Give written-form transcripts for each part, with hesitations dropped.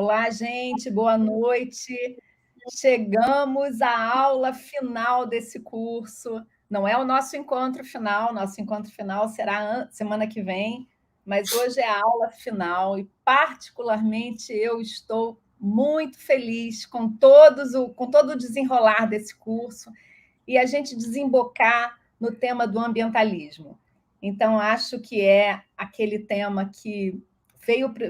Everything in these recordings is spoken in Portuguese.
Olá, gente, boa noite. Chegamos à aula final desse curso. Não é o nosso encontro final será semana que vem, mas hoje é a aula final e, particularmente, eu estou muito feliz com todo o desenrolar desse curso e a gente desembocar no tema do ambientalismo. Então, acho que é aquele tema que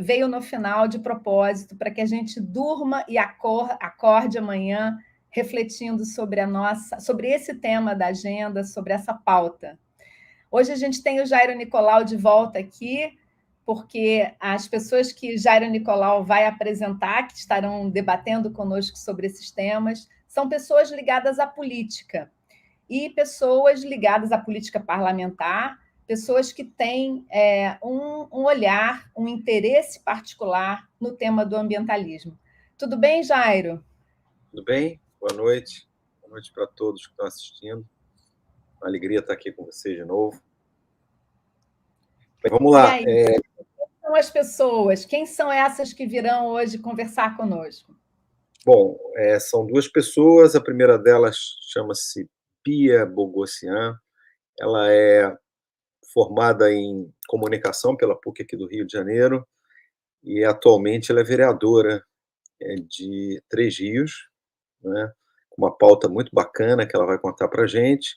veio no final de propósito para que a gente durma e acorde amanhã refletindo sobre esse tema da agenda, sobre essa pauta. Hoje a gente tem o Jairo Nicolau de volta aqui, porque as pessoas que Jairo Nicolau vai apresentar, que estarão debatendo conosco sobre esses temas, são pessoas ligadas à política e pessoas ligadas à política parlamentar, pessoas que têm um olhar, um interesse particular no tema do ambientalismo. Tudo bem, Jairo? Tudo bem? Boa noite. Boa noite para todos que estão assistindo. Uma alegria estar aqui com vocês de novo. Bem, vamos lá. E aí, quem são as pessoas? Quem são essas que virão hoje conversar conosco? Bom, são duas pessoas. A primeira delas chama-se Pia Bogossian. Ela é formada em comunicação pela PUC aqui do Rio de Janeiro e atualmente ela é vereadora de Três Rios, né, com uma pauta muito bacana que ela vai contar para a gente,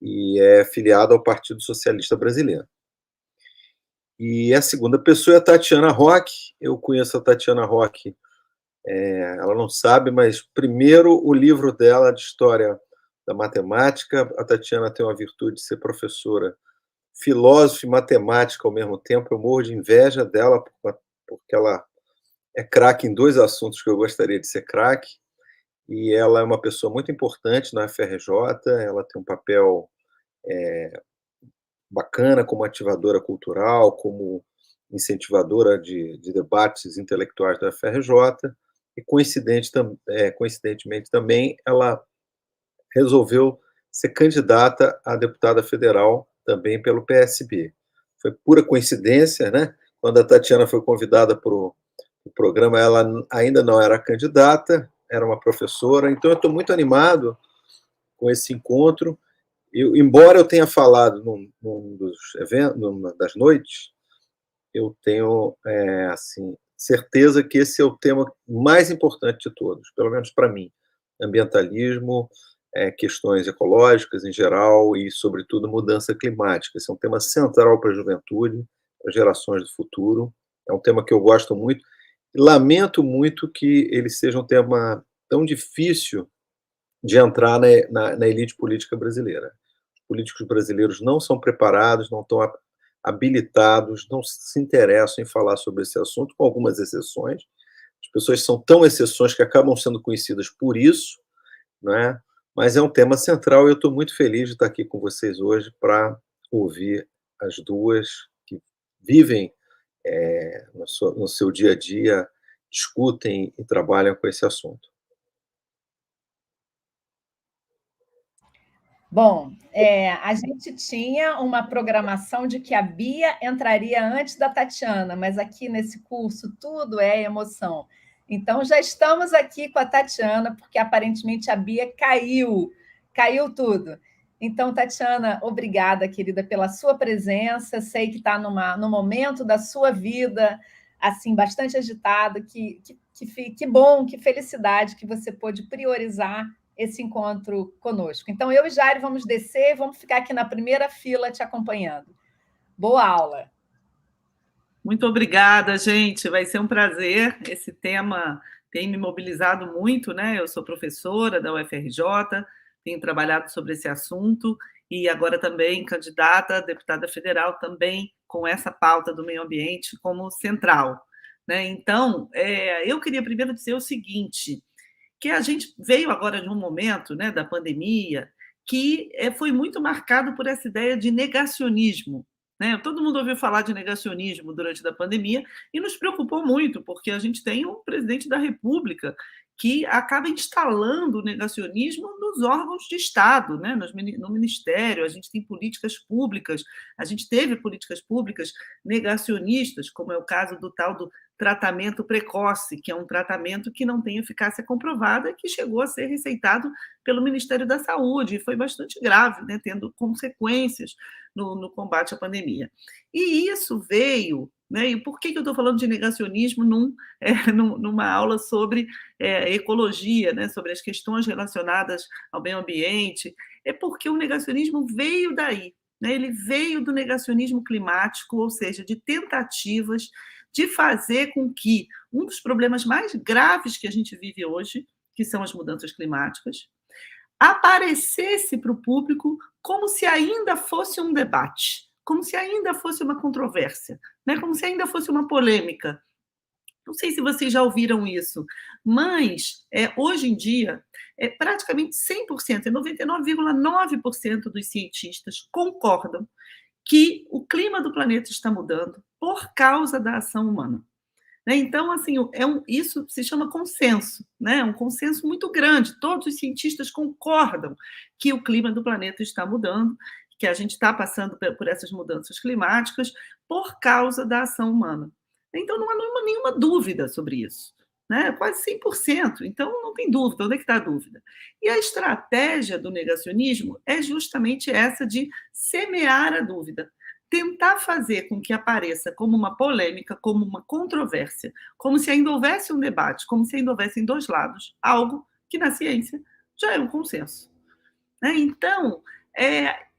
e é filiada ao Partido Socialista Brasileiro. E a segunda pessoa é a Tatiana Roque. Eu conheço a Tatiana Roque, ela não sabe, mas primeiro o livro dela de História da Matemática. A Tatiana tem uma virtude de ser professora, filósofa e matemática ao mesmo tempo. Eu morro de inveja dela, porque ela é craque em dois assuntos que eu gostaria de ser craque, e ela é uma pessoa muito importante na FRJ. Ela tem um papel bacana como ativadora cultural, como incentivadora de debates intelectuais da FRJ, e coincidentemente também ela resolveu ser candidata a deputada federal também pelo PSB. Foi pura coincidência, né? Quando a Tatiana foi convidada para o programa, ela ainda não era candidata, era uma professora. Então eu estou muito animado com esse encontro. Embora eu tenha falado num dos eventos, numa das noites, eu tenho assim, certeza que esse é o tema mais importante de todos, pelo menos para mim. Ambientalismo, questões ecológicas em geral e, sobretudo, mudança climática. Esse é um tema central para a juventude, para as gerações do futuro. É um tema que eu gosto muito. Lamento muito que ele seja um tema tão difícil de entrar na elite política brasileira. Os políticos brasileiros não são preparados, não estão habilitados, não se interessam em falar sobre esse assunto, com algumas exceções. As pessoas são tão exceções que acabam sendo conhecidas por isso, né? Mas é um tema central e eu estou muito feliz de estar aqui com vocês hoje para ouvir as duas que vivem no seu dia a dia, discutem e trabalham com esse assunto. Bom, a gente tinha uma programação de que a Bia entraria antes da Tatiana, mas aqui nesse curso tudo é emoção. Então, já estamos aqui com a Tatiana, porque aparentemente a Bia caiu tudo. Então, Tatiana, obrigada, querida, pela sua presença. Sei que está no momento da sua vida, assim, bastante agitado. Que bom, que felicidade que você pôde priorizar esse encontro conosco. Então, eu e Jair vamos descer, vamos ficar aqui na primeira fila te acompanhando. Boa aula. Muito obrigada, gente. Vai ser um prazer. Esse tema tem me mobilizado muito, né? Eu sou professora da UFRJ, tenho trabalhado sobre esse assunto e agora também candidata a deputada federal, também com essa pauta do meio ambiente como central, né? Então, eu queria primeiro dizer o seguinte, que a gente veio agora de um momento, né, da pandemia que foi muito marcado por essa ideia de negacionismo, né? Todo mundo ouviu falar de negacionismo durante a pandemia e nos preocupou muito, porque a gente tem um presidente da República que acaba instalando o negacionismo nos órgãos de Estado, né? No Ministério. A gente tem políticas públicas, a gente teve políticas públicas negacionistas, como é o caso do tal do tratamento precoce, que é um tratamento que não tem eficácia comprovada, que chegou a ser receitado pelo Ministério da Saúde, e foi bastante grave, né? Tendo consequências no combate à pandemia. E isso veio, né? E por que eu estou falando de negacionismo numa aula sobre ecologia, né? Sobre as questões relacionadas ao meio ambiente? É porque o negacionismo veio daí, né? Ele veio do negacionismo climático, ou seja, de tentativas de fazer com que um dos problemas mais graves que a gente vive hoje, que são as mudanças climáticas, aparecesse para o público como se ainda fosse um debate, como se ainda fosse uma controvérsia, né? Como se ainda fosse uma polêmica. Não sei se vocês já ouviram isso, mas hoje em dia, praticamente 100%, 99,9% dos cientistas concordam que o clima do planeta está mudando por causa da ação humana. Então, assim, isso se chama consenso, né? Um consenso muito grande. Todos os cientistas concordam que o clima do planeta está mudando, que a gente está passando por essas mudanças climáticas por causa da ação humana. Então, não há nenhuma dúvida sobre isso, né? Quase 100%. Então, não tem dúvida. Onde é que está a dúvida? E a estratégia do negacionismo é justamente essa de semear a dúvida. Tentar fazer com que apareça como uma polêmica, como uma controvérsia, como se ainda houvesse um debate, como se ainda houvessem dois lados, algo que na ciência já é um consenso. Então,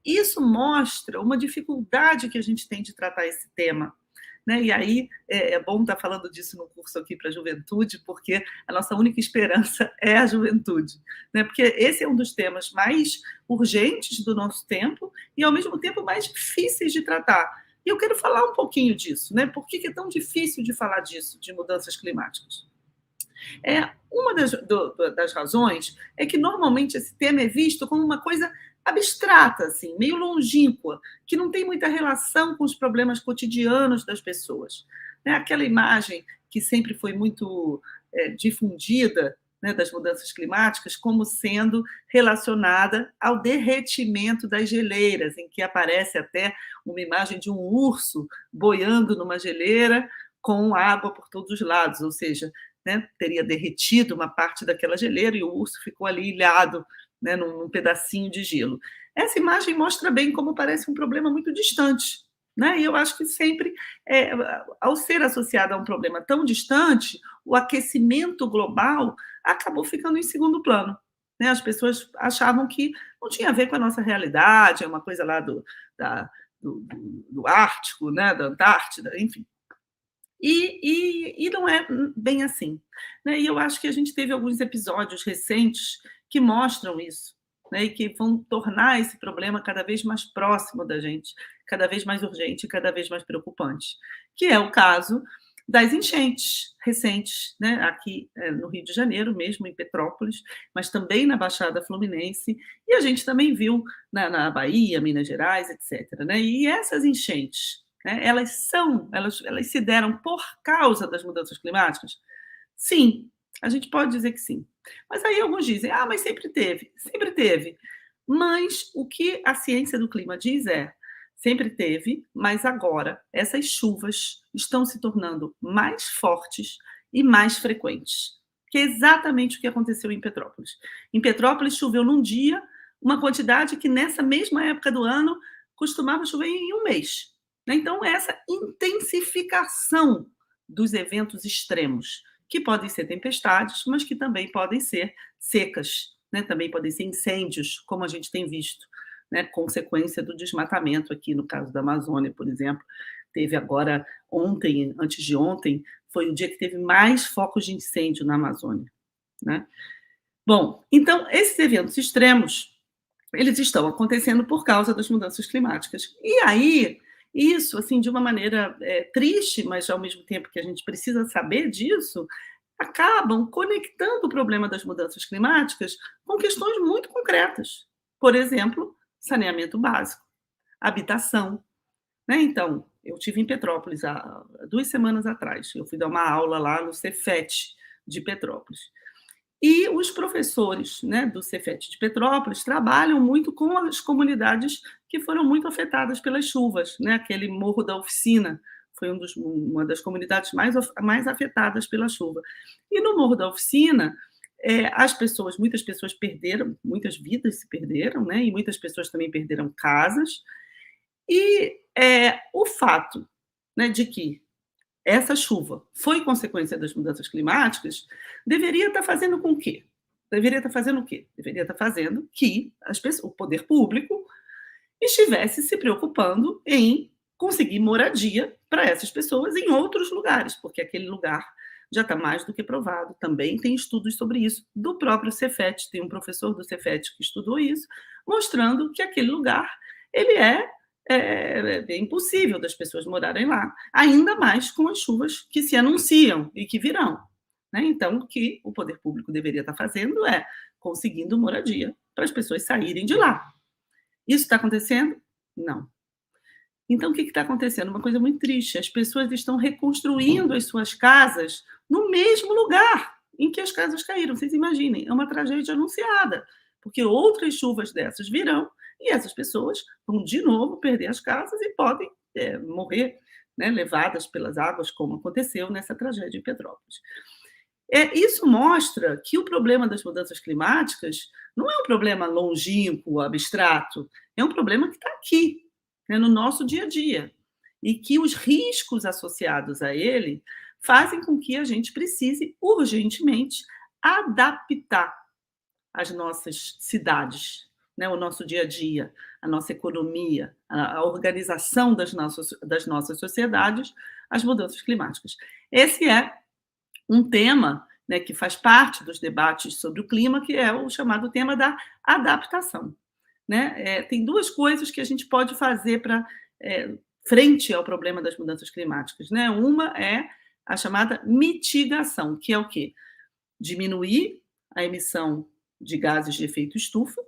isso mostra uma dificuldade que a gente tem de tratar esse tema. E aí é bom estar falando disso no curso aqui para a juventude, porque a nossa única esperança é a juventude, porque esse é um dos temas mais urgentes do nosso tempo e, ao mesmo tempo, mais difíceis de tratar. E eu quero falar um pouquinho disso. Por que é tão difícil de falar disso, de mudanças climáticas? Uma das razões é que, normalmente, esse tema é visto como uma coisa abstrata, assim, meio longínqua, que não tem muita relação com os problemas cotidianos das pessoas. Aquela imagem que sempre foi muito difundida, das mudanças climáticas, como sendo relacionada ao derretimento das geleiras, em que aparece até uma imagem de um urso boiando numa geleira com água por todos os lados, ou seja, teria derretido uma parte daquela geleira e o urso ficou ali ilhado, num pedacinho de gelo. Essa imagem mostra bem como parece um problema muito distante. E eu acho que sempre, ao ser associado a um problema tão distante, o aquecimento global acabou ficando em segundo plano. As pessoas achavam que não tinha a ver com a nossa realidade, é uma coisa lá do Ártico, da Antártida, enfim. E não é bem assim. E eu acho que a gente teve alguns episódios recentes que mostram isso, e que vão tornar esse problema cada vez mais próximo da gente, cada vez mais urgente, cada vez mais preocupante, que é o caso das enchentes recentes, aqui no Rio de Janeiro, mesmo em Petrópolis, mas também na Baixada Fluminense, e a gente também viu na Bahia, Minas Gerais, etc. E essas enchentes, elas se deram por causa das mudanças climáticas? Sim, a gente pode dizer que sim. Mas aí alguns dizem, mas sempre teve. Sempre teve. Mas o que a ciência do clima diz sempre teve, mas agora essas chuvas estão se tornando mais fortes e mais frequentes. Que é exatamente o que aconteceu em Petrópolis. Em Petrópolis choveu num dia uma quantidade que nessa mesma época do ano costumava chover em um mês. Então, essa intensificação dos eventos extremos, que podem ser tempestades, mas que também podem ser secas, também podem ser incêndios, como a gente tem visto, consequência do desmatamento aqui, no caso da Amazônia, por exemplo. Teve agora, ontem, antes de ontem, foi o dia que teve mais focos de incêndio na Amazônia. Bom, então, esses eventos extremos, eles estão acontecendo por causa das mudanças climáticas. E aí, isso, assim, de uma maneira triste, mas ao mesmo tempo que a gente precisa saber disso, acabam conectando o problema das mudanças climáticas com questões muito concretas. Por exemplo, saneamento básico, habitação. Então, eu estive em Petrópolis há 2 semanas atrás. Eu fui dar uma aula lá no Cefet de Petrópolis. E os professores, né, do Cefet de Petrópolis trabalham muito com as comunidades que foram muito afetadas pelas chuvas, né? Aquele Morro da Oficina foi uma das comunidades mais afetadas pela chuva. E no Morro da Oficina, muitas pessoas perderam, muitas vidas se perderam, né? E muitas pessoas também perderam casas. E o fato, né, de que essa chuva foi consequência das mudanças climáticas, deveria estar fazendo com que? Deveria estar fazendo o quê? Deveria estar fazendo que o poder público estivesse se preocupando em conseguir moradia para essas pessoas em outros lugares, porque aquele lugar já está mais do que provado. Também tem estudos sobre isso, do próprio Cefet, tem um professor do Cefet que estudou isso, mostrando que aquele lugar ele é impossível das pessoas morarem lá, ainda mais com as chuvas que se anunciam e que virão. Né? Então, o que o poder público deveria estar fazendo é conseguindo moradia para as pessoas saírem de lá. Isso está acontecendo? Não. Então, o que está acontecendo? Uma coisa muito triste. As pessoas estão reconstruindo as suas casas no mesmo lugar em que as casas caíram. Vocês imaginem, é uma tragédia anunciada, porque outras chuvas dessas virão e essas pessoas vão de novo perder as casas e podem morrer, né, levadas pelas águas, como aconteceu nessa tragédia em Petrópolis. Isso mostra que o problema das mudanças climáticas não é um problema longínquo, abstrato, é um problema que está aqui, né, no nosso dia a dia, e que os riscos associados a ele fazem com que a gente precise urgentemente adaptar as nossas cidades, né, o nosso dia a dia, a nossa economia, a organização das nossas sociedades às mudanças climáticas. Esse é um tema, né, que faz parte dos debates sobre o clima, que é o chamado tema da adaptação. Né? Tem duas coisas que a gente pode fazer para frente ao problema das mudanças climáticas. Né? Uma é a chamada mitigação, que é o quê? Diminuir a emissão de gases de efeito estufa,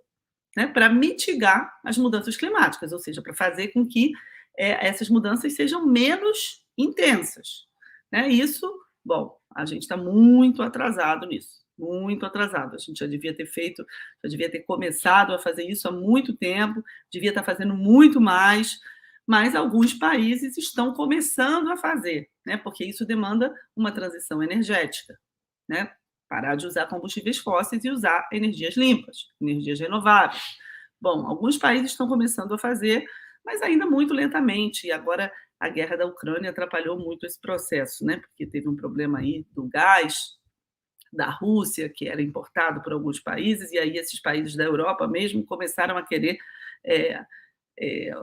né, para mitigar as mudanças climáticas, ou seja, para fazer com que essas mudanças sejam menos intensas. Né? Isso, bom, a gente está muito atrasado nisso, muito atrasado. A gente já devia ter começado a fazer isso há muito tempo, devia estar fazendo muito mais, mas alguns países estão começando a fazer, né? Porque isso demanda uma transição energética, né? Parar de usar combustíveis fósseis e usar energias limpas, energias renováveis. Bom, alguns países estão começando a fazer, mas ainda muito lentamente. E agora a guerra da Ucrânia atrapalhou muito esse processo, né? Porque teve um problema aí do gás da Rússia, que era importado por alguns países, e aí esses países da Europa mesmo começaram a querer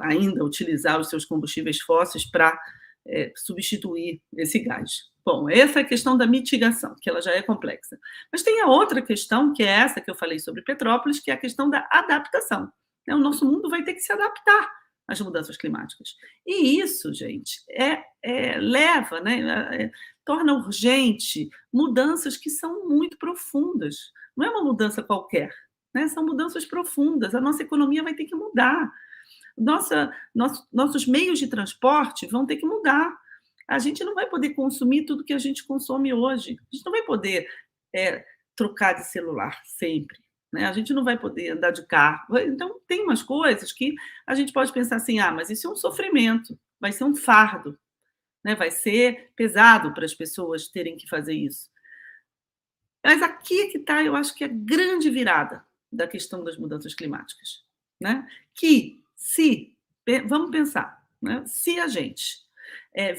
ainda utilizar os seus combustíveis fósseis para substituir esse gás. Bom, essa é a questão da mitigação, que ela já é complexa. Mas tem a outra questão, que é essa que eu falei sobre Petrópolis, que é a questão da adaptação. O nosso mundo vai ter que se adaptar às mudanças climáticas. E isso, gente, leva, né, torna urgente mudanças que são muito profundas. Não é uma mudança qualquer, né? São mudanças profundas. A nossa economia vai ter que mudar. Nossos meios de transporte vão ter que mudar. A gente não vai poder consumir tudo que a gente consome hoje. A gente não vai poder trocar de celular sempre. Né? A gente não vai poder andar de carro. Então, tem umas coisas que a gente pode pensar assim, mas isso é um sofrimento, vai ser um fardo, né? Vai ser pesado para as pessoas terem que fazer isso. Mas aqui é que está, eu acho que é a grande virada da questão das mudanças climáticas. Né? Vamos pensar, né? Se a gente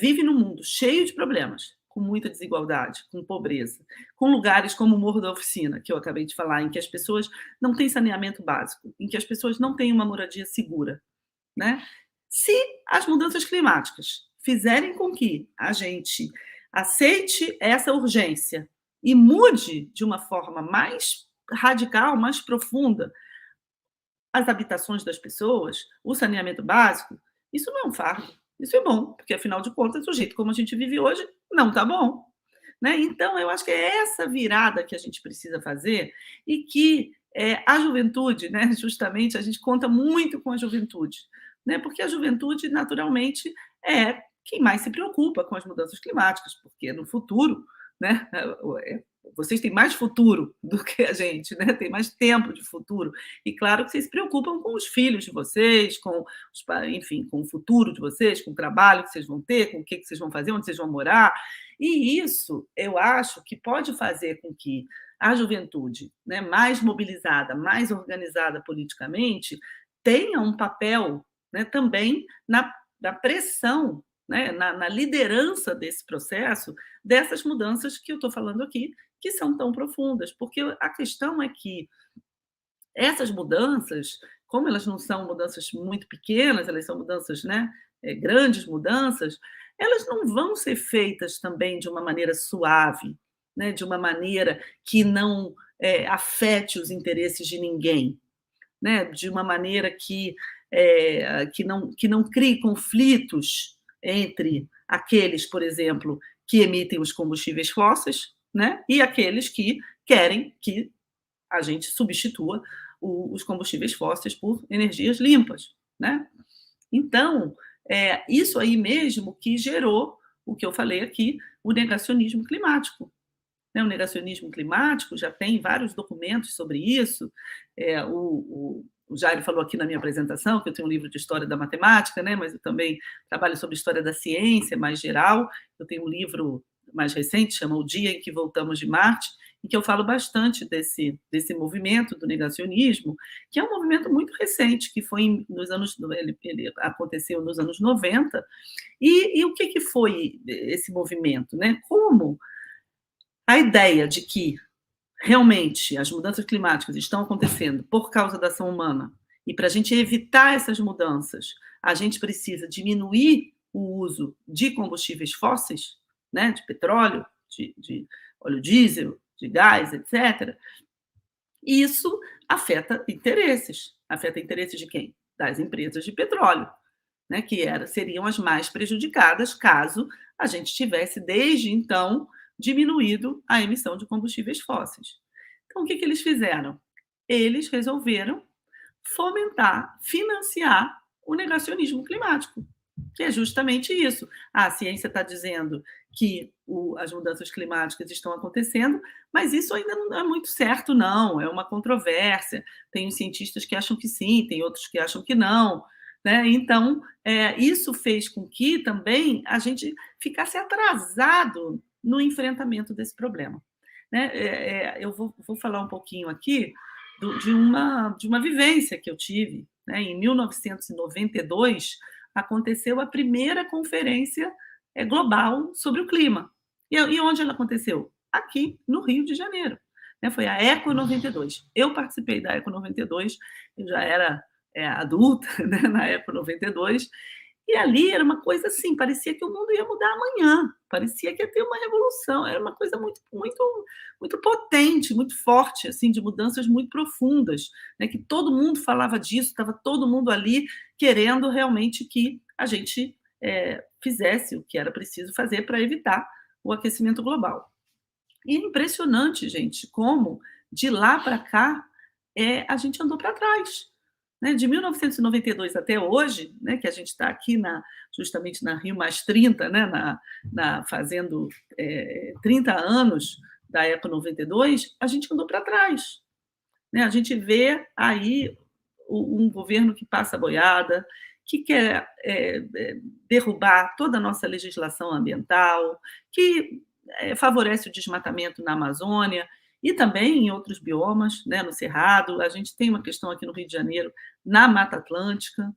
vive num mundo cheio de problemas, com muita desigualdade, com pobreza, com lugares como o Morro da Oficina, que eu acabei de falar, em que as pessoas não têm saneamento básico, em que as pessoas não têm uma moradia segura, né? Se as mudanças climáticas fizerem com que a gente aceite essa urgência e mude de uma forma mais radical, mais profunda, as habitações das pessoas, o saneamento básico, isso não é um fardo. Isso é bom, porque, afinal de contas, o jeito como a gente vive hoje não está bom. Né? Então, eu acho que é essa virada que a gente precisa fazer e que a juventude, né, justamente, a gente conta muito com a juventude, né? Porque a juventude, naturalmente, é quem mais se preocupa com as mudanças climáticas, porque no futuro, né, vocês têm mais futuro do que a gente, né? Tem mais tempo de futuro. E claro que vocês se preocupam com os filhos de vocês, enfim, com o futuro de vocês, com o trabalho que vocês vão ter, com o que vocês vão fazer, onde vocês vão morar. E isso, eu acho que pode fazer com que a juventude, né, mais mobilizada, mais organizada politicamente, tenha um papel, né, também na pressão, né, na liderança desse processo, dessas mudanças que eu estou falando aqui, que são tão profundas. Porque a questão é que essas mudanças, como elas não são mudanças muito pequenas, elas são mudanças, né, grandes mudanças, elas não vão ser feitas também de uma maneira suave, né, de uma maneira que não afete os interesses de ninguém, né, de uma maneira que não crie conflitos entre aqueles, por exemplo, que emitem os combustíveis fósseis, né, e aqueles que querem que a gente substitua os combustíveis fósseis por energias limpas, né? Então, isso aí mesmo que gerou o que eu falei aqui, o negacionismo climático. O negacionismo climático já tem vários documentos sobre isso. O Jair falou aqui na minha apresentação que eu tenho um livro de história da matemática, né? Mas eu também trabalho sobre história da ciência mais geral. Eu tenho um livro mais recente, chama O Dia em que Voltamos de Marte, em que eu falo bastante desse movimento do negacionismo, que é um movimento muito recente, que foi ele aconteceu nos anos 90. E o que foi esse movimento, né? Como a ideia de que realmente as mudanças climáticas estão acontecendo por causa da ação humana, e para a gente evitar essas mudanças, a gente precisa diminuir o uso de combustíveis fósseis, né, de petróleo, de óleo diesel, de gás, etc. E isso afeta interesses. Afeta interesses de quem? Das empresas de petróleo, né, que seriam as mais prejudicadas caso a gente tivesse, desde então, diminuído a emissão de combustíveis fósseis. Então, o que eles fizeram? Eles resolveram fomentar, financiar o negacionismo climático, que é justamente isso. A ciência está dizendo que as mudanças climáticas estão acontecendo, mas isso ainda não é muito certo, não. É uma controvérsia. Tem os cientistas que acham que sim, tem outros que acham que não. Né? Então, isso fez com que também a gente ficasse atrasado no enfrentamento desse problema. Né? Eu vou falar um pouquinho aqui de uma vivência que eu tive. Né? Em 1992, aconteceu a primeira conferência global sobre o clima. E onde ela aconteceu? Aqui, no Rio de Janeiro. Né? Foi a Eco 92. Eu participei da Eco 92, eu já era adulta, né? Na Eco 92, e ali era uma coisa assim, parecia que o mundo ia mudar amanhã, parecia que ia ter uma revolução, era uma coisa muito, muito, muito potente, muito forte, assim, de mudanças muito profundas, né? Que todo mundo falava disso, estava todo mundo ali querendo realmente que a gente fizesse o que era preciso fazer para evitar o aquecimento global. E é impressionante, gente, como de lá para cá a gente andou para trás. Né? De 1992 até hoje, né, que a gente está aqui justamente na Rio Mais 30, né, fazendo 30 anos da Eco 92, a gente andou para trás. Né? A gente vê aí um governo que passa boiada, que quer derrubar toda a nossa legislação ambiental, que favorece o desmatamento na Amazônia, e também em outros biomas, né, no Cerrado. A gente tem uma questão aqui no Rio de Janeiro, na Mata Atlântica,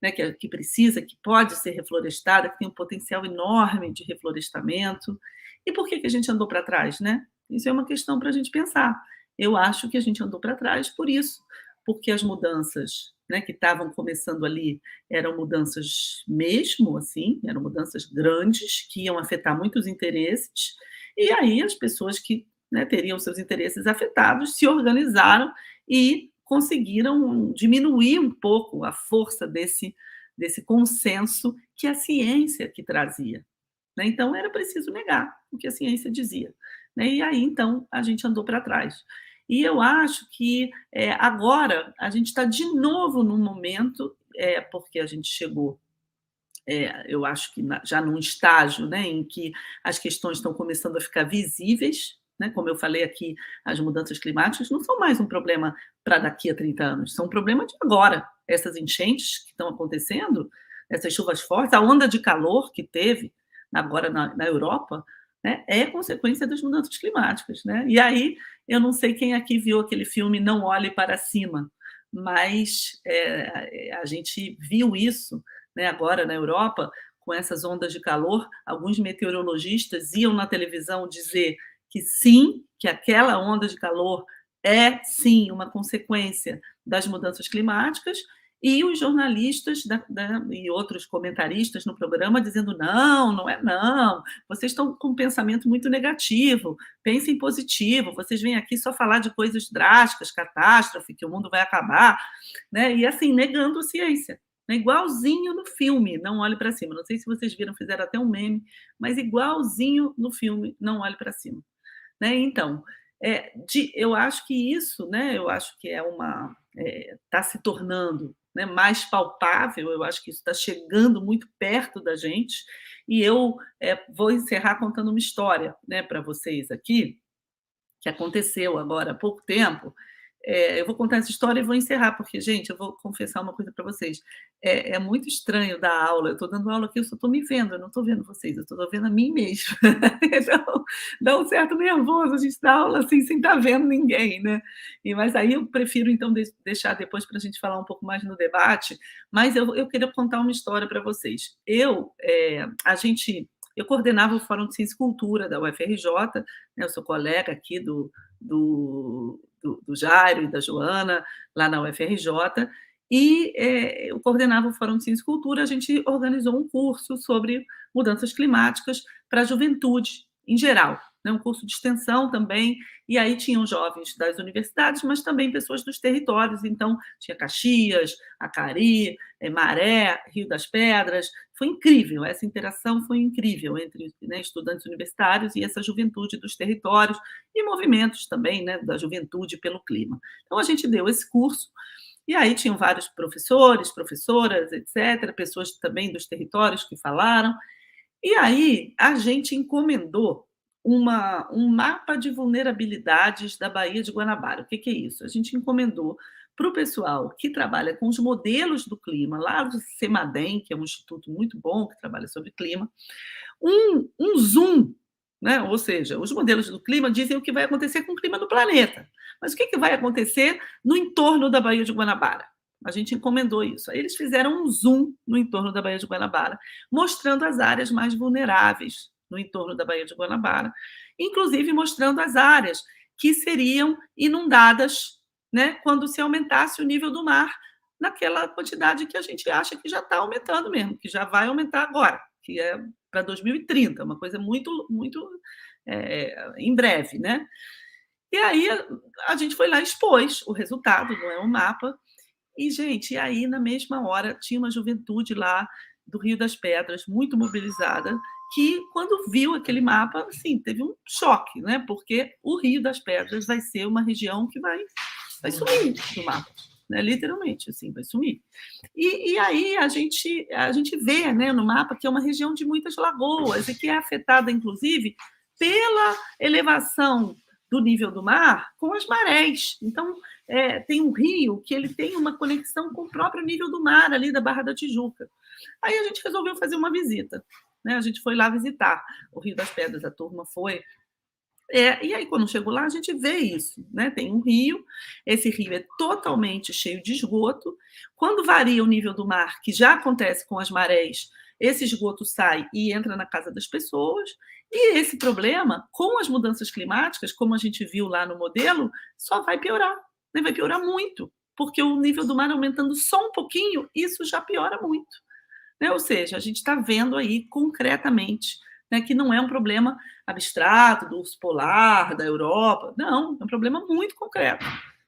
né, que precisa, que pode ser reflorestada, que tem um potencial enorme de reflorestamento. E por que a gente andou para trás? Né? Isso é uma questão para a gente pensar. Eu acho que a gente andou para trás por isso, porque as mudanças, né, que estavam começando ali eram mudanças mesmo, assim, eram mudanças grandes, que iam afetar muitos interesses, e aí as pessoas que, né, teriam seus interesses afetados, se organizaram e conseguiram diminuir um pouco a força desse consenso que a ciência que trazia. Né? Então, era preciso negar o que a ciência dizia. Né? E aí, então, a gente andou para trás. E eu acho que agora a gente está de novo num momento, porque a gente chegou, eu acho que já num estágio, né, em que as questões estão começando a ficar visíveis, né? Como eu falei aqui, as mudanças climáticas não são mais um problema para daqui a 30 anos, são um problema de agora. Essas enchentes que estão acontecendo, essas chuvas fortes, a onda de calor que teve agora na Europa, né, é consequência das mudanças climáticas, né? E aí, eu não sei quem aqui viu aquele filme Não Olhe para Cima, mas a gente viu isso, né, agora na Europa, com essas ondas de calor. Alguns meteorologistas iam na televisão dizer que sim, que aquela onda de calor é sim uma consequência das mudanças climáticas, e os jornalistas e outros comentaristas no programa dizendo não, não é não, vocês estão com um pensamento muito negativo, pensem positivo, vocês vêm aqui só falar de coisas drásticas, catástrofe, que o mundo vai acabar, né? E assim, negando a ciência. Igualzinho no filme Não Olhe para Cima. Não sei se vocês viram, fizeram até um meme, mas igualzinho no filme Não Olhe para Cima. Né? Então, eu acho que isso, né, eu acho que está se tornando, né, mais palpável, eu acho que isso está chegando muito perto da gente, e eu vou encerrar contando uma história, né, para vocês aqui, que aconteceu agora há pouco tempo. Eu vou contar essa história e vou encerrar, porque, gente, eu vou confessar uma coisa para vocês. É muito estranho dar aula. Eu estou dando aula aqui, eu só estou me vendo, eu não estou vendo vocês, eu estou vendo a mim mesmo. Então, dá um certo nervoso a gente dar aula assim, sem estar vendo ninguém, né? Mas aí eu prefiro, então, deixar depois para a gente falar um pouco mais no debate. Mas eu queria contar uma história para vocês. Eu coordenava o Fórum de Ciência e Cultura da UFRJ, né? Eu sou colega aqui do Jairo e da Joana, lá na UFRJ, e eu coordenava o Fórum de Ciência e Cultura. A gente organizou um curso sobre mudanças climáticas para a juventude em geral, né? Um curso de extensão também, e aí tinham jovens das universidades, mas também pessoas dos territórios. Então, tinha Caxias, Acari, Maré, Rio das Pedras. Foi incrível, essa interação foi incrível entre, né, estudantes universitários e essa juventude dos territórios e movimentos também, né, da juventude pelo clima. Então, a gente deu esse curso, e aí tinham vários professores, professoras, etc., pessoas também dos territórios que falaram, e aí a gente encomendou um mapa de vulnerabilidades da Baía de Guanabara. O que é isso? A gente encomendou para o pessoal que trabalha com os modelos do clima, lá do CEMADEM, que é um instituto muito bom que trabalha sobre clima, um zoom, né? Ou seja, os modelos do clima dizem o que vai acontecer com o clima do planeta. Mas o que vai acontecer no entorno da Baía de Guanabara? A gente encomendou isso. Aí eles fizeram um zoom no entorno da Baía de Guanabara, mostrando as áreas mais vulneráveis no entorno da Baía de Guanabara, inclusive mostrando as áreas que seriam inundadas, né, quando se aumentasse o nível do mar naquela quantidade que a gente acha que já está aumentando mesmo, que já vai aumentar agora, que é para 2030, uma coisa muito, muito em breve, né? E aí a gente foi lá e expôs o resultado, não é um mapa. E, gente, aí na mesma hora tinha uma juventude lá do Rio das Pedras, muito mobilizada, que quando viu aquele mapa, assim, teve um choque, né? Porque o Rio das Pedras vai ser uma região que vai sumir do mapa, né? Literalmente, assim, vai sumir. E aí a gente vê, né, no mapa que é uma região de muitas lagoas e que é afetada, inclusive, pela elevação do nível do mar com as marés. Então, tem um rio que ele tem uma conexão com o próprio nível do mar, ali da Barra da Tijuca. Aí a gente resolveu fazer uma visita, né? A gente foi lá visitar o Rio das Pedras, a turma foi. E aí, quando chegou lá, a gente vê isso, né? Tem um rio, esse rio é totalmente cheio de esgoto. Quando varia o nível do mar, que já acontece com as marés, esse esgoto sai e entra na casa das pessoas. E esse problema, com as mudanças climáticas, como a gente viu lá no modelo, só vai piorar, né? Vai piorar muito, porque o nível do mar aumentando só um pouquinho, isso já piora muito, né? Ou seja, a gente está vendo aí concretamente, né, que não é um problema abstrato do urso polar, da Europa. Não, é um problema muito concreto.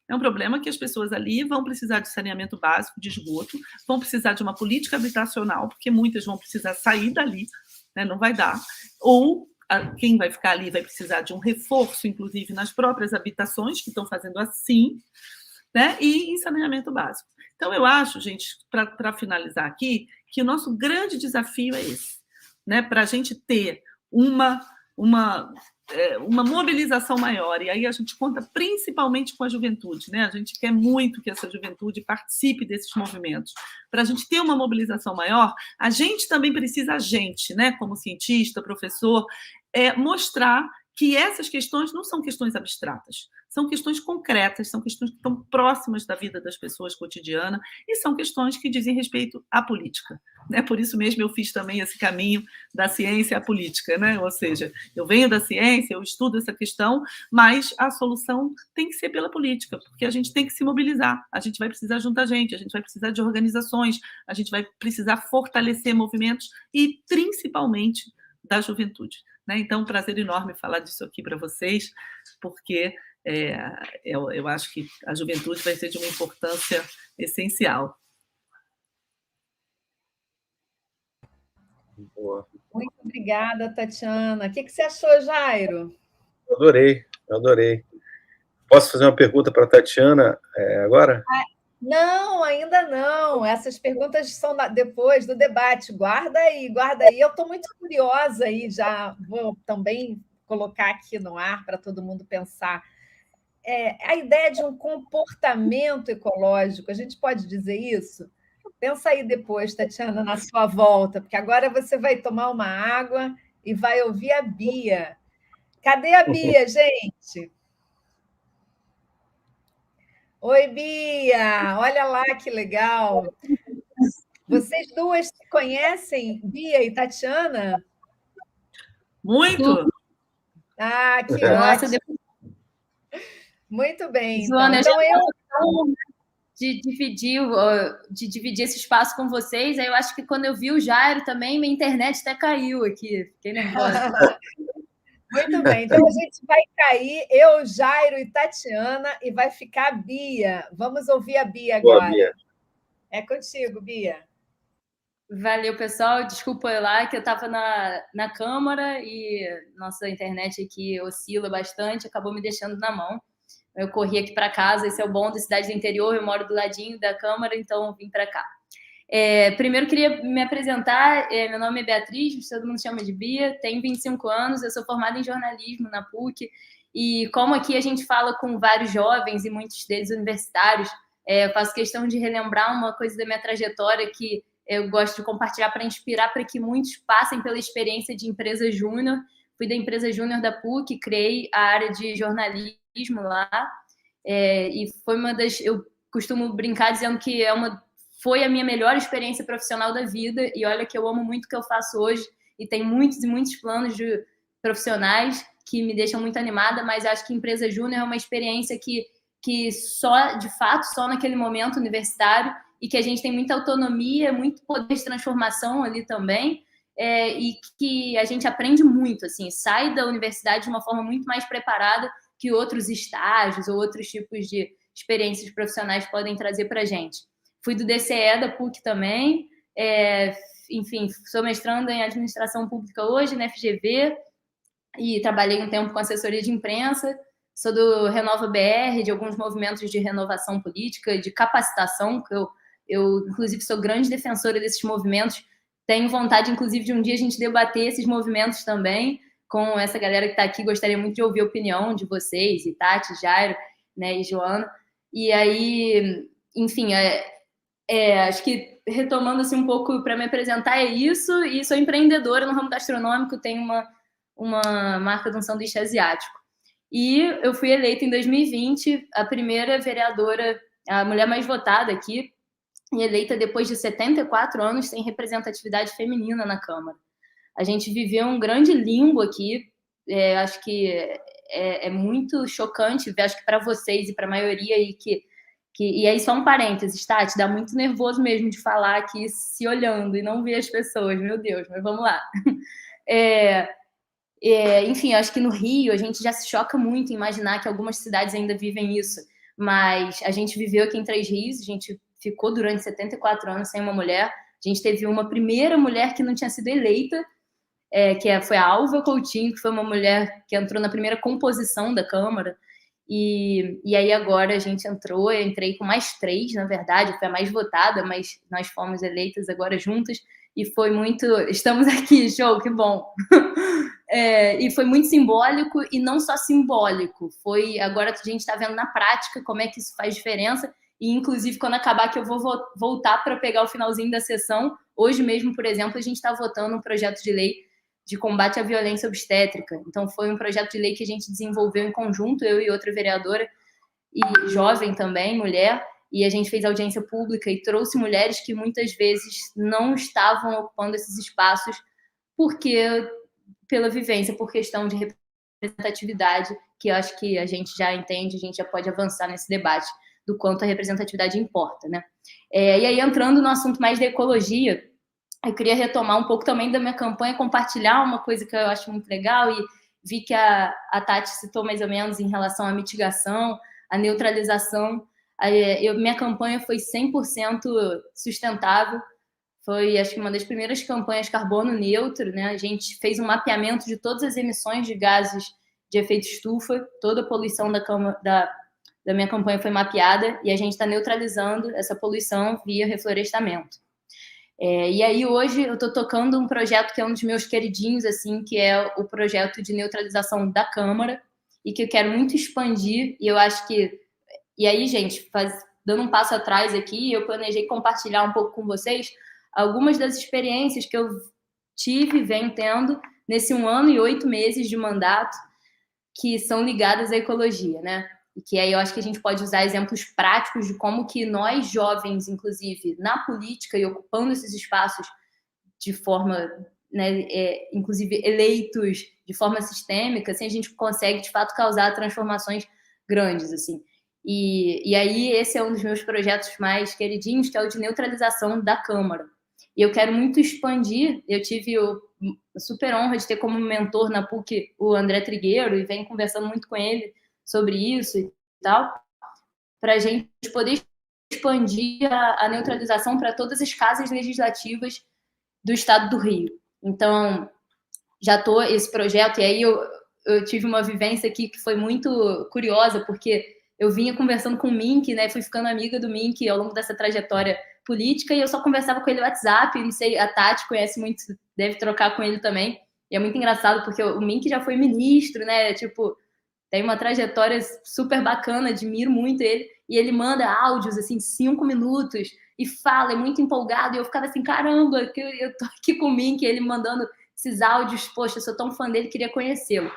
É um problema que as pessoas ali vão precisar de saneamento básico, de esgoto, vão precisar de uma política habitacional, porque muitas vão precisar sair dali, né, não vai dar. Ou quem vai ficar ali vai precisar de um reforço, inclusive, nas próprias habitações, que estão fazendo assim, né, e em saneamento básico. Então, eu acho, gente, para finalizar aqui, que o nosso grande desafio é esse, né, para a gente ter uma uma mobilização maior, e aí a gente conta principalmente com a juventude, né? A gente quer muito que essa juventude participe desses movimentos. Para a gente ter uma mobilização maior, a gente também precisa, né, como cientista, professor, mostrar que essas questões não são questões abstratas, são questões concretas, são questões que estão próximas da vida das pessoas cotidiana e são questões que dizem respeito à política. Né? Por isso mesmo eu fiz também esse caminho da ciência à política, né? Ou seja, eu venho da ciência, eu estudo essa questão, mas a solução tem que ser pela política, porque a gente tem que se mobilizar, a gente vai precisar juntar gente, a gente vai precisar de organizações, a gente vai precisar fortalecer movimentos e, principalmente, da juventude. Né? Então, um prazer enorme falar disso aqui para vocês, porque eu acho que a juventude vai ser de uma importância essencial. Boa. Muito obrigada, Tatiana. O que você achou, Jairo? Eu adorei. Posso fazer uma pergunta para a Tatiana agora? Não, ainda não. Essas perguntas são depois do debate. Guarda aí. Eu estou muito curiosa e já vou também colocar aqui no ar para todo mundo pensar. A ideia de um comportamento ecológico, a gente pode dizer isso? Pensa aí depois, Tatiana, na sua volta, porque agora você vai tomar uma água e vai ouvir a Bia. Cadê a Bia, gente? Oi, Bia! Olha lá que legal! Vocês duas se conhecem, Bia e Tatiana? Muito! Ah, que ótimo! Muito bem. Joana, então de dividir esse espaço com vocês, aí eu acho que quando eu vi o Jairo também, minha internet até caiu aqui. Fiquei nervosa. Muito bem, então a gente vai cair, eu, Jairo e Tatiana, e vai ficar a Bia. Vamos ouvir a Bia agora. Boa, Bia. É contigo, Bia. Valeu, pessoal. Desculpa lá que eu estava na Câmara e nossa internet aqui oscila bastante, acabou me deixando na mão. Eu corri aqui para casa, esse é o bom da cidade do interior, eu moro do ladinho da Câmara, então eu vim para cá. Primeiro, queria me apresentar. Meu nome é Beatriz, todo mundo chama de Bia, tenho 25 anos, eu sou formada em jornalismo na PUC, e como aqui a gente fala com vários jovens e muitos deles universitários, eu faço questão de relembrar uma coisa da minha trajetória que eu gosto de compartilhar para inspirar para que muitos passem pela experiência de empresa júnior. Fui da empresa júnior da PUC, criei a área de jornalismo lá, e foi uma das... Eu costumo brincar dizendo que foi a minha melhor experiência profissional da vida, e olha que eu amo muito o que eu faço hoje, e tem muitos e muitos planos profissionais que me deixam muito animada, mas acho que empresa júnior é uma experiência que só, de fato, só naquele momento universitário, e que a gente tem muita autonomia, muito poder de transformação ali também, e que a gente aprende muito, assim, sai da universidade de uma forma muito mais preparada que outros estágios ou outros tipos de experiências profissionais podem trazer para a gente. Fui do DCE da PUC também, enfim, sou mestranda em administração pública hoje, na FGV, e trabalhei um tempo com assessoria de imprensa, sou do Renova BR, de alguns movimentos de renovação política, de capacitação, que eu inclusive, sou grande defensora desses movimentos, tenho vontade, inclusive, de um dia a gente debater esses movimentos também com essa galera que está aqui, gostaria muito de ouvir a opinião de vocês, e Tati, Jairo, né, e Joana, e aí, enfim, acho que retomando assim, um pouco para me apresentar é isso, e sou empreendedora no ramo gastronômico, tenho uma marca de um sanduíche asiático. E eu fui eleita em 2020 a primeira vereadora, a mulher mais votada aqui, e eleita depois de 74 anos sem representatividade feminina na Câmara. A gente viveu um grande limbo aqui, acho que é muito chocante ver, acho que para vocês e para a maioria, e aí só um parênteses, Tati, dá muito nervoso mesmo de falar aqui se olhando e não ver as pessoas, meu Deus, mas vamos lá. Enfim, acho que no Rio a gente já se choca muito em imaginar que algumas cidades ainda vivem isso, mas a gente viveu aqui em Três Rios, a gente ficou durante 74 anos sem uma mulher, a gente teve uma primeira mulher que não tinha sido eleita, foi a Alva Coutinho, que foi uma mulher que entrou na primeira composição da Câmara, e aí agora a gente entrou, eu entrei com mais 3, na verdade, foi a mais votada, mas nós fomos eleitas agora juntas, e foi muito... Estamos aqui, show, que bom! E foi muito simbólico, e não só simbólico, agora a gente está vendo na prática como é que isso faz diferença, e inclusive quando acabar que eu vou voltar para pegar o finalzinho da sessão, hoje mesmo, por exemplo, a gente está votando um projeto de lei de combate à violência obstétrica. Então foi um projeto de lei que a gente desenvolveu em conjunto, eu e outra vereadora, e jovem também, mulher, e a gente fez audiência pública e trouxe mulheres que muitas vezes não estavam ocupando esses espaços pela vivência, por questão de representatividade, que eu acho que a gente já entende, a gente já pode avançar nesse debate do quanto a representatividade importa, né? E aí, entrando no assunto mais da ecologia, eu queria retomar um pouco também da minha campanha, compartilhar uma coisa que eu acho muito legal, e vi que a Tati citou mais ou menos em relação à mitigação, à neutralização. Minha campanha foi 100% sustentável, foi, acho que, uma das primeiras campanhas carbono neutro, né? A gente fez um mapeamento de todas as emissões de gases de efeito estufa, toda a poluição da minha campanha foi mapeada, e a gente está neutralizando essa poluição via reflorestamento. E aí, hoje, eu estou tocando um projeto que é um dos meus queridinhos, assim, que é o projeto de neutralização da Câmara, e que eu quero muito expandir, e eu acho que... E aí, gente, dando um passo atrás aqui, eu planejei compartilhar um pouco com vocês algumas das experiências que eu tive e venho tendo nesse 1 ano e 8 meses de mandato, que são ligadas à ecologia, né? E que aí eu acho que a gente pode usar exemplos práticos de como que nós, jovens, inclusive, na política e ocupando esses espaços de forma, né, inclusive eleitos de forma sistêmica, assim, a gente consegue, de fato, causar transformações grandes, assim. E aí esse é um dos meus projetos mais queridinhos, que é o de neutralização da Câmara. E eu quero muito expandir. Eu tive a super honra de ter como mentor na PUC o André Trigueiro, e venho conversando muito com ele sobre isso e tal, para a gente poder expandir a neutralização para todas as casas legislativas do estado do Rio. Então, já estou esse projeto, e aí eu tive uma vivência aqui que foi muito curiosa, porque eu vinha conversando com o Mink, né, fui ficando amiga do Mink ao longo dessa trajetória política, e eu só conversava com ele no WhatsApp, não sei, a Tati conhece muito, deve trocar com ele também, e é muito engraçado, porque o Mink já foi ministro, né, tipo, tem uma trajetória super bacana, admiro muito ele, e ele manda áudios, assim, 5 minutos, e fala, é muito empolgado, e eu ficava assim, caramba, que eu tô aqui com o Mink, ele mandando esses áudios, poxa, eu sou tão fã dele, queria conhecê-lo.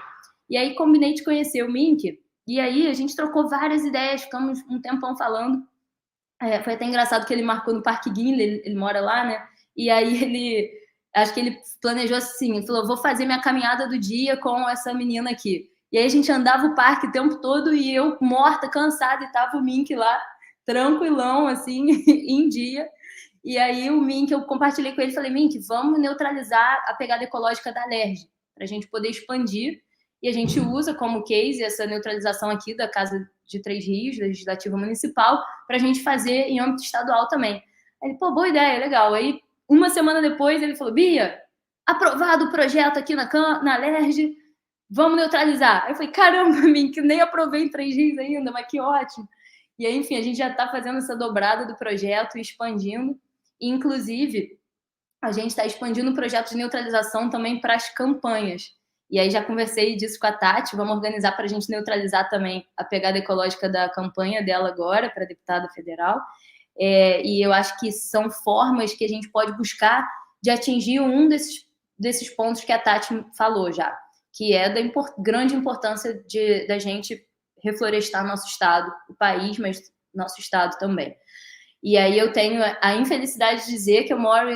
E aí combinei de conhecer o Mink, e aí a gente trocou várias ideias, ficamos um tempão falando. Foi até engraçado que ele marcou no Parque Guinle, ele mora lá, né? E aí acho que ele planejou assim, ele falou, vou fazer minha caminhada do dia com essa menina aqui. E aí a gente andava o parque o tempo todo, e eu morta, cansada, e tava o Mink lá, tranquilão, assim, em dia. E aí o Mink, eu compartilhei com ele, falei, Mink, vamos neutralizar a pegada ecológica da Alerj, para a gente poder expandir. E a gente usa como case essa neutralização aqui da Casa de Três Rios, Legislativa Municipal, para a gente fazer em âmbito estadual também. Aí ele, pô, boa ideia, legal. Aí, uma semana depois, ele falou, Bia, aprovado o projeto aqui na Alerj, vamos neutralizar. Aí eu falei, caramba, Mink, nem aprovei em Três Rios ainda, mas que ótimo. E aí, enfim, a gente já está fazendo essa dobrada do projeto e expandindo. E, inclusive, a gente está expandindo o projeto de neutralização também para as campanhas. E aí já conversei disso com a Tati, vamos organizar para a gente neutralizar também a pegada ecológica da campanha dela agora, para deputada federal. E eu acho que são formas que a gente pode buscar de atingir um desses pontos que a Tati falou já, que é da grande importância da gente reflorestar nosso estado, o país, mas nosso estado também. E aí eu tenho a infelicidade de dizer que eu moro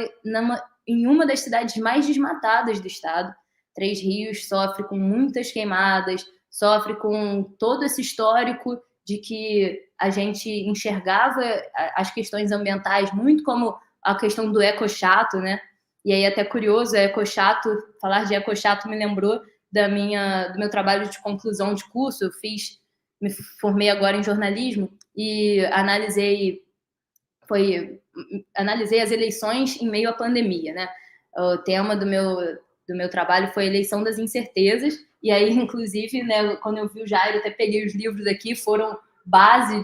em uma das cidades mais desmatadas do estado. Três Rios sofre com muitas queimadas, sofre com todo esse histórico de que a gente enxergava as questões ambientais muito como a questão do ecochato, né? E aí até curioso, ecochato, falar de ecochato me lembrou do meu trabalho de conclusão de curso. Me formei agora em jornalismo e analisei as eleições em meio à pandemia, né? O tema do meu trabalho foi a eleição das incertezas, e aí, inclusive, né, quando eu vi o Jairo, até peguei os livros aqui, foram base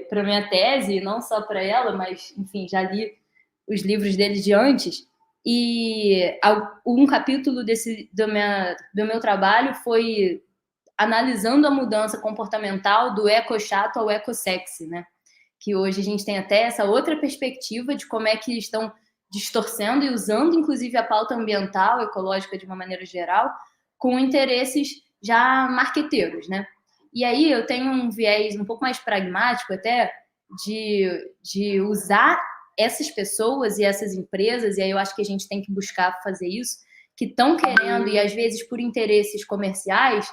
para minha tese, não só para ela, mas, enfim, já li os livros dele de antes, E um capítulo do meu trabalho foi analisando a mudança comportamental do eco-chato ao eco-sexy, né? Que hoje a gente tem até essa outra perspectiva de como é que estão distorcendo e usando, inclusive, a pauta ambiental, ecológica de uma maneira geral, com interesses já marqueteiros, né? E aí eu tenho um viés um pouco mais pragmático até de usar essas pessoas e essas empresas, e aí eu acho que a gente tem que buscar fazer isso, que estão querendo, e às vezes por interesses comerciais,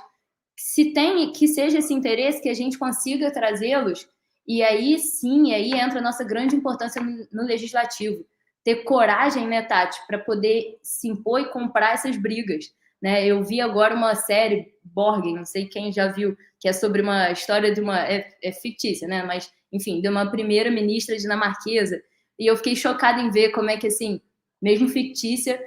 que seja esse interesse que a gente consiga trazê-los, e aí sim, aí entra a nossa grande importância no legislativo. Ter coragem, né, Tati, para poder se impor e comprar essas brigas, né? Eu vi agora uma série, Borgen, não sei quem já viu, que é sobre uma história de uma... É fictícia, né? Mas, enfim, de uma primeira-ministra dinamarquesa. E eu fiquei chocada em ver como é que, assim, mesmo fictícia,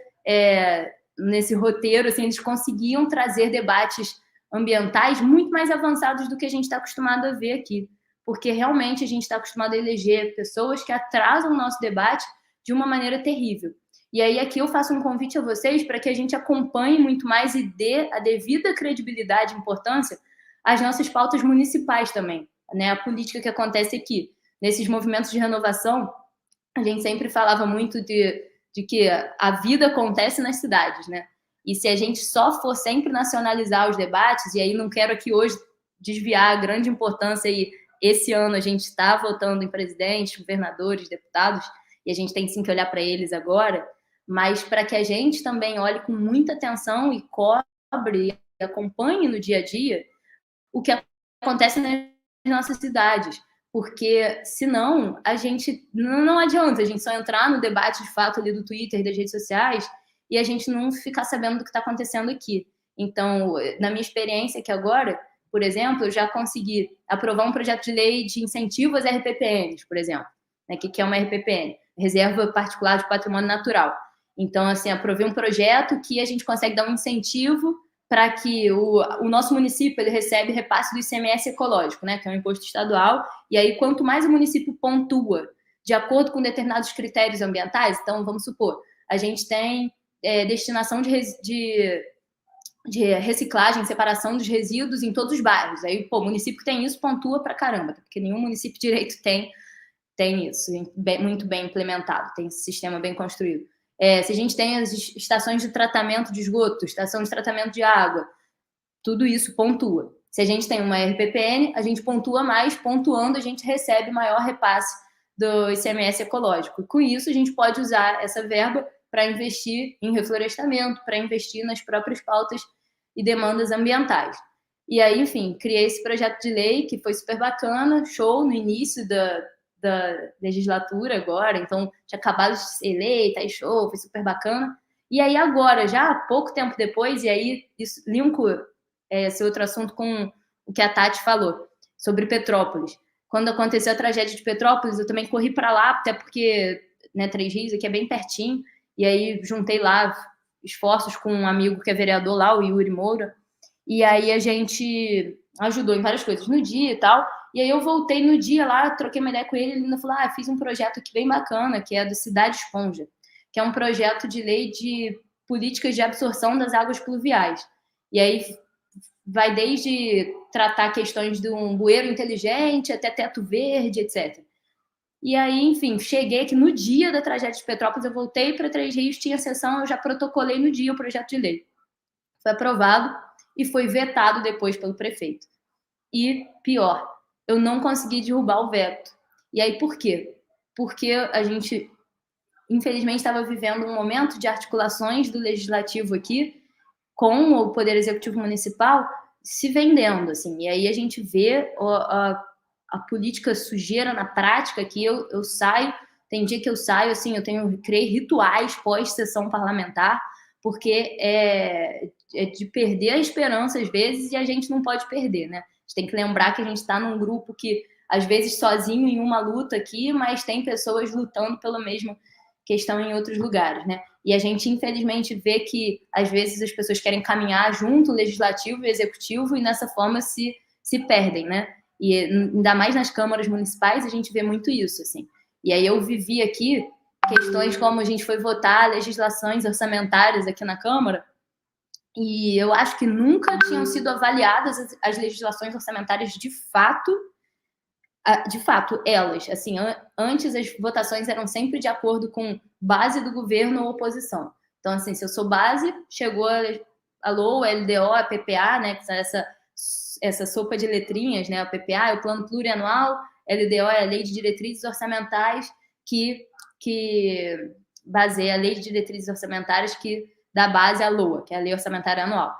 nesse roteiro, assim, eles conseguiam trazer debates ambientais muito mais avançados do que a gente está acostumado a ver aqui. Porque realmente a gente está acostumado a eleger pessoas que atrasam o nosso debate de uma maneira terrível. E aí aqui eu faço um convite a vocês para que a gente acompanhe muito mais e dê a devida credibilidade e importância às nossas pautas municipais também, né? A política que acontece aqui. Nesses movimentos de renovação, a gente sempre falava muito de que a vida acontece nas cidades, né? E se a gente só for sempre nacionalizar os debates, e aí não quero aqui hoje desviar a grande importância, e esse ano a gente está votando em presidentes, governadores, deputados, e a gente tem sim que olhar para eles agora, mas para que a gente também olhe com muita atenção e cobre e acompanhe no dia a dia o que acontece nas nossas cidades. Porque, senão, a gente não adianta a gente só entrar no debate de fato ali do Twitter e das redes sociais e a gente não ficar sabendo do que está acontecendo aqui. Então, na minha experiência aqui agora, por exemplo, eu já consegui aprovar um projeto de lei de incentivo às RPPNs, por exemplo, né, que é uma RPPN, Reserva Particular de Patrimônio Natural. Então, assim, aprovei um projeto que a gente consegue dar um incentivo para que o nosso município ele recebe repasse do ICMS ecológico, né, que é um imposto estadual, e aí quanto mais o município pontua de acordo com determinados critérios ambientais, então vamos supor, a gente tem destinação de reciclagem, separação dos resíduos em todos os bairros, aí o município que tem isso pontua para caramba, porque nenhum município direito tem isso, muito bem implementado, tem esse sistema bem construído. Se a gente tem as estações de tratamento de esgoto, estação de tratamento de água, tudo isso pontua. Se a gente tem uma RPPN, a gente pontua mais, pontuando a gente recebe maior repasse do ICMS ecológico. E com isso a gente pode usar essa verba para investir em reflorestamento, para investir nas próprias pautas e demandas ambientais. E aí, enfim, criei esse projeto de lei que foi super bacana, show no início da legislatura agora, então tinha acabado de ser eleita, aí show, foi super bacana. E aí agora, já pouco tempo depois, e aí isso linko esse outro assunto com o que a Tati falou, sobre Petrópolis. Quando aconteceu a tragédia de Petrópolis, eu também corri para lá, até porque, né, Três Rios aqui é bem pertinho, e aí juntei lá esforços com um amigo que é vereador lá, o Yuri Moura, e aí a gente ajudou em várias coisas no dia e tal. E aí eu voltei no dia lá, troquei uma ideia com ele, ele ainda falou, fiz um projeto aqui bem bacana, que é do Cidade Esponja, que é um projeto de lei de políticas de absorção das águas pluviais. E aí vai desde tratar questões de um bueiro inteligente até teto verde, etc. E aí, enfim, cheguei aqui no dia da tragédia de Petrópolis, eu voltei para Três Rios, tinha sessão, eu já protocolei no dia o projeto de lei. Foi aprovado e foi vetado depois pelo prefeito. E, pior, eu não consegui derrubar o veto. E aí, por quê? Porque a gente, infelizmente, estava vivendo um momento de articulações do legislativo aqui com o Poder Executivo Municipal se vendendo, assim. E aí a gente vê a política sujeira na prática aqui. Eu saio, tem dia que eu saio, assim, criei rituais pós-sessão parlamentar, porque é de perder a esperança às vezes, e a gente não pode perder, né? A gente tem que lembrar que a gente está num grupo que, às vezes, sozinho em uma luta aqui, mas tem pessoas lutando pela mesma questão em outros lugares, né? E a gente, infelizmente, vê que, às vezes, as pessoas querem caminhar junto, o legislativo e o executivo, e nessa forma se perdem, né? E ainda mais nas câmaras municipais, a gente vê muito isso, assim. E aí eu vivi aqui, questões como a gente foi votar legislações orçamentárias aqui na Câmara, e eu acho que nunca tinham sido avaliadas as legislações orçamentárias de fato, elas. Assim, antes as votações eram sempre de acordo com base do governo ou oposição. Então, assim, se eu sou base, chegou a LOA, a LDO, a PPA, né, essa sopa de letrinhas, né, a PPA é o Plano Plurianual, LDO é a Lei de Diretrizes Orçamentais, que baseia a Lei de Diretrizes Orçamentárias que dá base à LOA, que é a Lei Orçamentária Anual.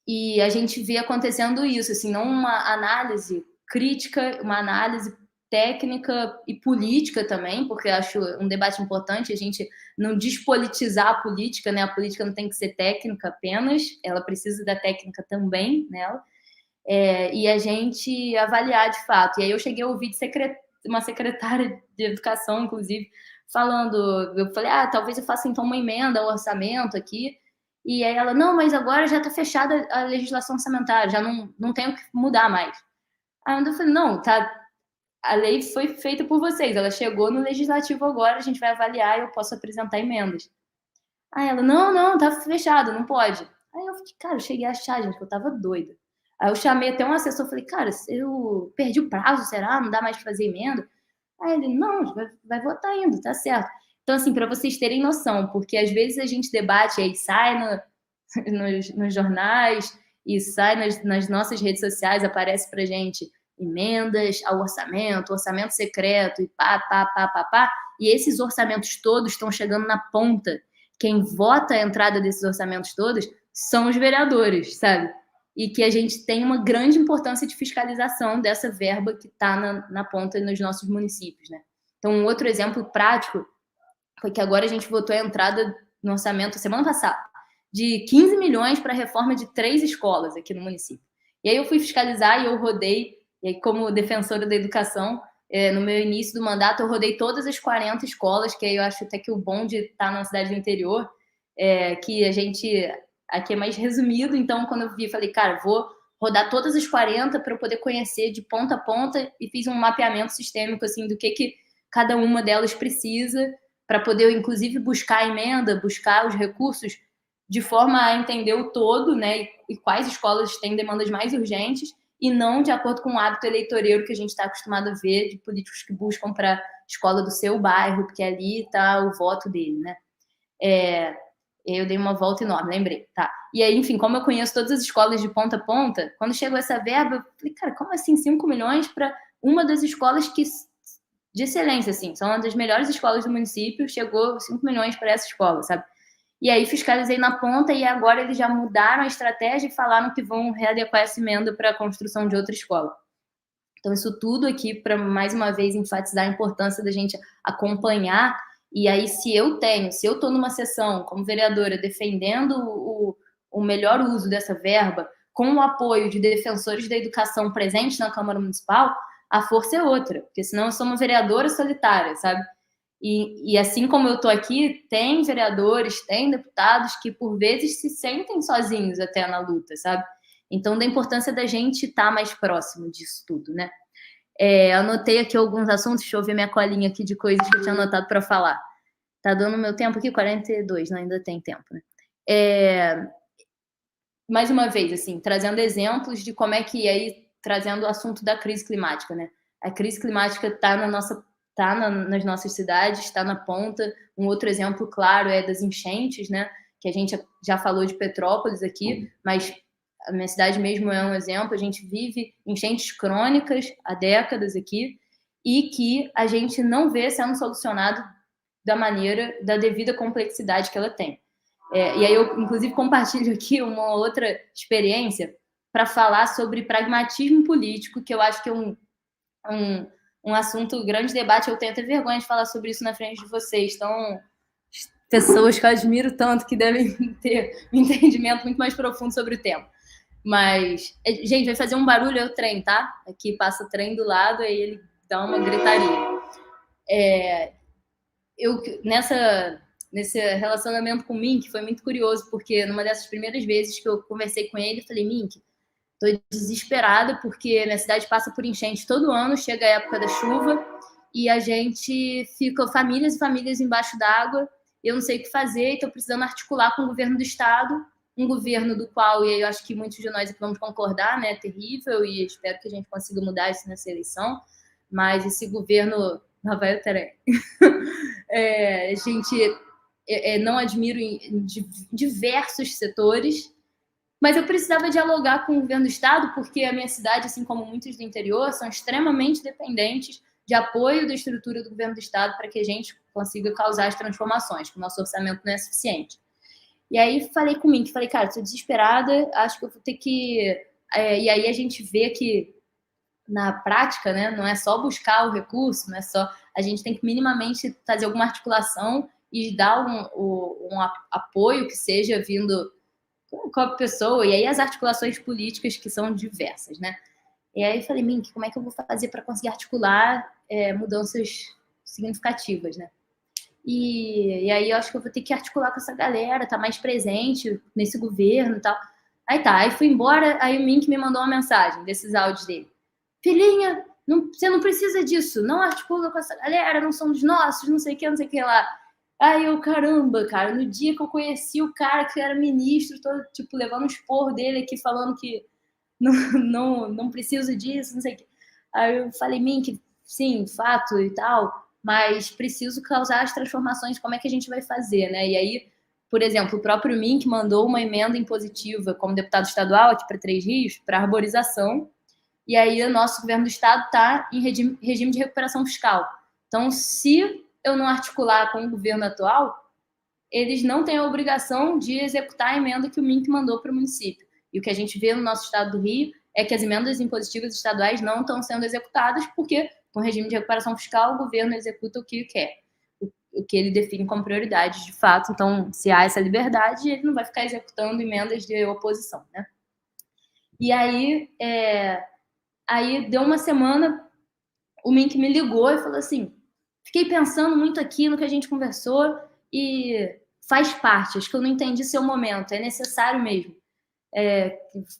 E a gente vê acontecendo isso, assim, não uma análise crítica, uma análise técnica e política também, porque eu acho um debate importante a gente não despolitizar a política, né? A política não tem que ser técnica apenas, ela precisa da técnica também nela, e a gente avaliar de fato. E aí eu cheguei a ouvir uma secretária de educação, inclusive, falando, eu falei, talvez eu faça então uma emenda ao orçamento aqui, e aí ela, não, mas agora já está fechada a legislação orçamentária, já não tem o que mudar mais. Aí eu falei, não, a lei foi feita por vocês, ela chegou no legislativo agora, a gente vai avaliar e eu posso apresentar emendas. Aí ela, não, tá fechado, não pode. Aí eu fiquei, cara, eu cheguei a achar, gente, que eu tava doida. Aí eu chamei até um assessor, falei, cara, eu perdi o prazo, será? Não dá mais pra fazer emenda? Aí ele, não, vai votar ainda, tá certo. Então, assim, para vocês terem noção, porque às vezes a gente debate aí, sai nos jornais e sai nas nossas redes sociais, aparece pra gente emendas ao orçamento secreto e pá. E esses orçamentos todos estão chegando na ponta. Quem vota a entrada desses orçamentos todos são os vereadores, sabe? E que a gente tem uma grande importância de fiscalização dessa verba que está na ponta nos nossos municípios, né? Então, um outro exemplo prático foi que agora a gente votou a entrada no orçamento, semana passada, de 15 milhões para a reforma de 3 escolas aqui no município. E aí eu fui fiscalizar e eu rodei, e aí como defensora da educação, no meu início do mandato, eu rodei todas as 40 escolas, que aí eu acho até que o bom de estar numa cidade do interior, que a gente... Aqui é mais resumido, então quando eu vi, falei, cara, vou rodar todas as 40 para eu poder conhecer de ponta a ponta e fiz um mapeamento sistêmico, assim, do que cada uma delas precisa para poder, inclusive, buscar a emenda, buscar os recursos de forma a entender o todo, né, e quais escolas têm demandas mais urgentes e não de acordo com o hábito eleitoreiro que a gente está acostumado a ver de políticos que buscam para a escola do seu bairro, porque ali está o voto dele, né. Eu dei uma volta enorme, lembrei, tá. E aí, enfim, como eu conheço todas as escolas de ponta a ponta, quando chegou essa verba, eu falei, cara, como assim 5 milhões para uma das escolas de excelência, assim, são uma das melhores escolas do município, chegou 5 milhões para essa escola, sabe? E aí fiscalizei na ponta e agora eles já mudaram a estratégia e falaram que vão readequar essa emenda para a construção de outra escola. Então, isso tudo aqui para, mais uma vez, enfatizar a importância da gente acompanhar. E aí, se eu estou numa sessão como vereadora defendendo o melhor uso dessa verba, com o apoio de defensores da educação presentes na Câmara Municipal, a força é outra, porque senão eu sou uma vereadora solitária, sabe? E assim como eu estou aqui, tem vereadores, tem deputados que, por vezes, se sentem sozinhos até na luta, sabe? Então, da importância da gente estar mais próximo disso tudo, né? Anotei aqui alguns assuntos, deixa eu ver minha colinha aqui de coisas que eu tinha anotado para falar. Tá dando meu tempo aqui? 42, não, ainda tem tempo, né? Mais uma vez, assim, trazendo exemplos de como é que aí, trazendo o assunto da crise climática, né? A crise climática está nas nossas cidades, está na ponta. Um outro exemplo claro é das enchentes, né? Que a gente já falou de Petrópolis aqui, mas a minha cidade mesmo é um exemplo. A gente vive enchentes crônicas há décadas aqui e que a gente não vê sendo solucionado da devida complexidade que ela tem. E aí eu, inclusive, compartilho aqui uma outra experiência para falar sobre pragmatismo político, que eu acho que é um assunto, grande debate. Eu tenho até vergonha de falar sobre isso na frente de vocês. Então, pessoas que eu admiro tanto, que devem ter um entendimento muito mais profundo sobre o tema. Mas, gente, vai fazer um barulho, é o trem, tá? Aqui passa o trem do lado, aí ele dá uma gritaria. Nesse relacionamento com o Mink, foi muito curioso, porque numa dessas primeiras vezes que eu conversei com ele, eu falei, Mink, tô desesperada, porque minha cidade passa por enchente todo ano, chega a época da chuva, e a gente fica famílias e famílias embaixo d'água. Eu não sei o que fazer, estou precisando articular com o governo do Estado, um governo do qual, e eu acho que muitos de nós aqui vamos concordar, né, é terrível, e espero que a gente consiga mudar isso nessa eleição, mas esse governo... Não vai ter. A gente não admiro em diversos setores, mas eu precisava dialogar com o governo do Estado, porque a minha cidade, assim como muitos do interior, são extremamente dependentes de apoio da estrutura do governo do Estado para que a gente consiga causar as transformações, que o nosso orçamento não é suficiente. E aí falei com o Mink, falei, cara, estou desesperada, acho que eu vou ter que... E aí a gente vê que, na prática, né, não é só buscar o recurso, não é só... A gente tem que minimamente fazer alguma articulação e dar um apoio que seja vindo com a pessoa, e aí as articulações políticas que são diversas, né? E aí eu falei, Mink, como é que eu vou fazer para conseguir articular mudanças significativas, né? E aí eu acho que eu vou ter que articular com essa galera, estar mais presente nesse governo e tal. Aí fui embora, aí o Mink me mandou uma mensagem desses áudios dele. Filhinha, você não precisa disso, não articula com essa galera, não são dos nossos, não sei o que lá. Aí eu, caramba, cara, no dia que eu conheci o cara que era ministro, tô, tipo, levando um esporro dele aqui, falando que não preciso disso, não sei o que. Aí eu falei, Mink, sim, fato e tal, mas preciso causar as transformações, como é que a gente vai fazer, né? E aí, por exemplo, o próprio Mink mandou uma emenda impositiva como deputado estadual aqui para Três Rios, para arborização, e aí o nosso governo do estado está em regime de recuperação fiscal. Então, se eu não articular com o governo atual, eles não têm a obrigação de executar a emenda que o Mink mandou para o município. E o que a gente vê no nosso estado do Rio é que as emendas impositivas estaduais não estão sendo executadas porque, com o regime de recuperação fiscal, o governo executa o que quer, o que ele define como prioridade de fato. Então, se há essa liberdade, ele não vai ficar executando emendas de oposição, né? E aí, aí deu uma semana, o Mink me ligou e falou assim, fiquei pensando muito aqui no que a gente conversou e faz parte, acho que eu não entendi seu momento, é necessário mesmo.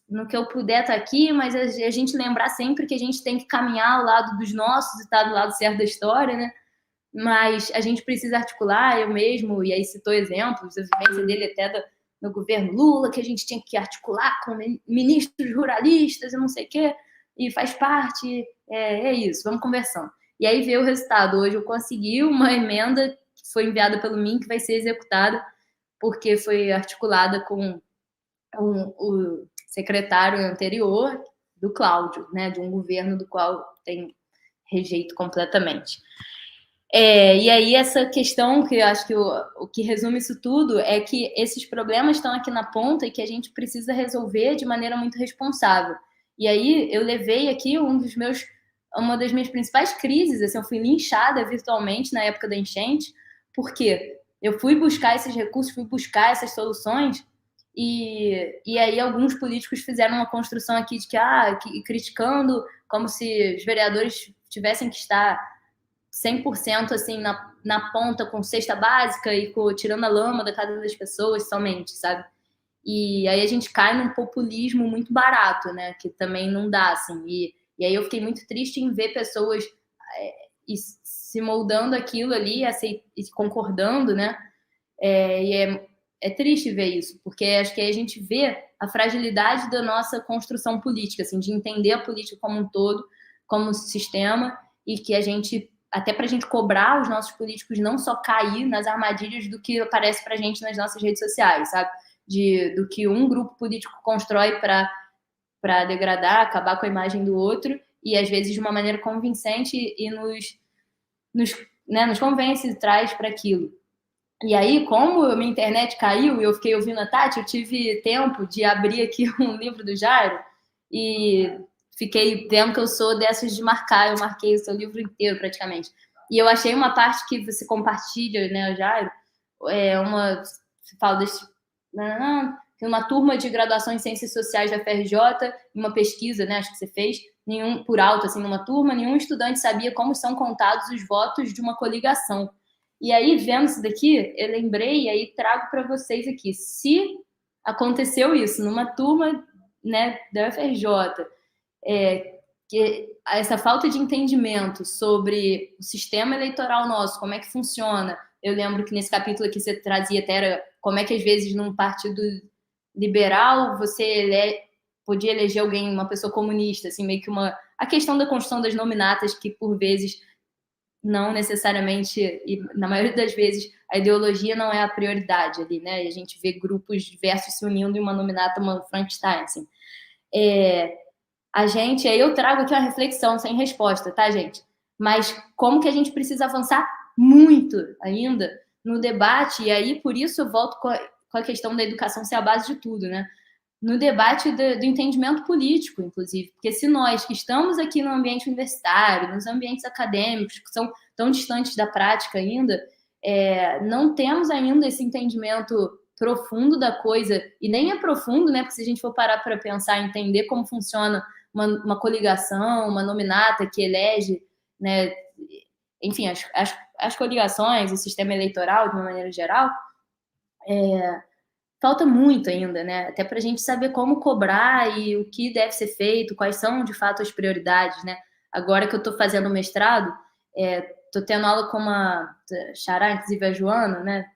No que eu puder estar aqui, mas a gente lembrar sempre que a gente tem que caminhar ao lado dos nossos e estar do lado certo da história, né? Mas a gente precisa articular, eu mesmo, e aí citou exemplos, a vivência dele até no governo Lula, que a gente tinha que articular com ministros ruralistas e não sei o quê, e faz parte, é isso, vamos conversando. E aí veio o resultado. Hoje eu consegui uma emenda que foi enviada pelo Mink, que vai ser executada, porque foi articulada com o secretário anterior do Cláudio, né, de um governo do qual tem rejeito completamente. E aí essa questão, que eu acho que o que resume isso tudo é que esses problemas estão aqui na ponta e que a gente precisa resolver de maneira muito responsável. E aí eu levei aqui uma das minhas principais crises, assim, eu fui linchada virtualmente na época da enchente, porque eu fui buscar esses recursos, fui buscar essas soluções, e aí alguns políticos fizeram uma construção aqui de que criticando como se os vereadores tivessem que estar 100% assim, na ponta com cesta básica e tirando a lama da casa das pessoas somente, sabe? E aí a gente cai num populismo muito barato, né? Que também não dá, assim. E aí eu fiquei muito triste em ver pessoas se moldando aquilo ali e concordando, né? E é triste ver isso, porque acho que aí a gente vê a fragilidade da nossa construção política, assim, de entender a política como um todo, como sistema, e que a gente, até para a gente cobrar os nossos políticos não só cair nas armadilhas do que aparece para a gente nas nossas redes sociais, sabe? Do que um grupo político constrói para degradar, acabar com a imagem do outro, e às vezes de uma maneira convincente e nos convence e traz para aquilo. E aí, como a minha internet caiu e eu fiquei ouvindo a Tati, eu tive tempo de abrir aqui um livro do Jairo e fiquei vendo que eu sou dessas de marcar, eu marquei o seu livro inteiro praticamente. E eu achei uma parte que você compartilha, né, Jairo, você fala tem uma turma de graduação em Ciências Sociais da FRJ, uma pesquisa, né, acho que você fez, por alto, assim, numa turma, nenhum estudante sabia como são contados os votos de uma coligação. E aí, vendo isso daqui, eu lembrei e aí trago para vocês aqui. Se aconteceu isso numa turma, né, da UFRJ, que essa falta de entendimento sobre o sistema eleitoral nosso, como é que funciona. Eu lembro que nesse capítulo que você trazia até era como é que às vezes num partido liberal você podia eleger alguém, uma pessoa comunista, assim, meio que a questão da construção das nominatas, que por vezes não necessariamente, e na maioria das vezes, a ideologia não é a prioridade ali, né? E a gente vê grupos diversos se unindo em uma nominata, uma Frankenstein, assim. Aí eu trago aqui uma reflexão sem resposta, tá, gente? Mas como que a gente precisa avançar muito ainda no debate, e aí por isso eu volto com a questão da educação ser a base de tudo, né? No debate do entendimento político, inclusive, porque se nós que estamos aqui no ambiente universitário, nos ambientes acadêmicos, que são tão distantes da prática ainda, não temos ainda esse entendimento profundo da coisa, e nem é profundo, né? Porque se a gente for parar para pensar, entender como funciona uma coligação, uma nominata que elege, né? Enfim, as coligações, o sistema eleitoral, de uma maneira geral, falta muito ainda, né? Até para a gente saber como cobrar e o que deve ser feito, quais são, de fato, as prioridades, né? Agora que eu estou fazendo o mestrado, estou tendo aula com uma xará, inclusive a Joana, né?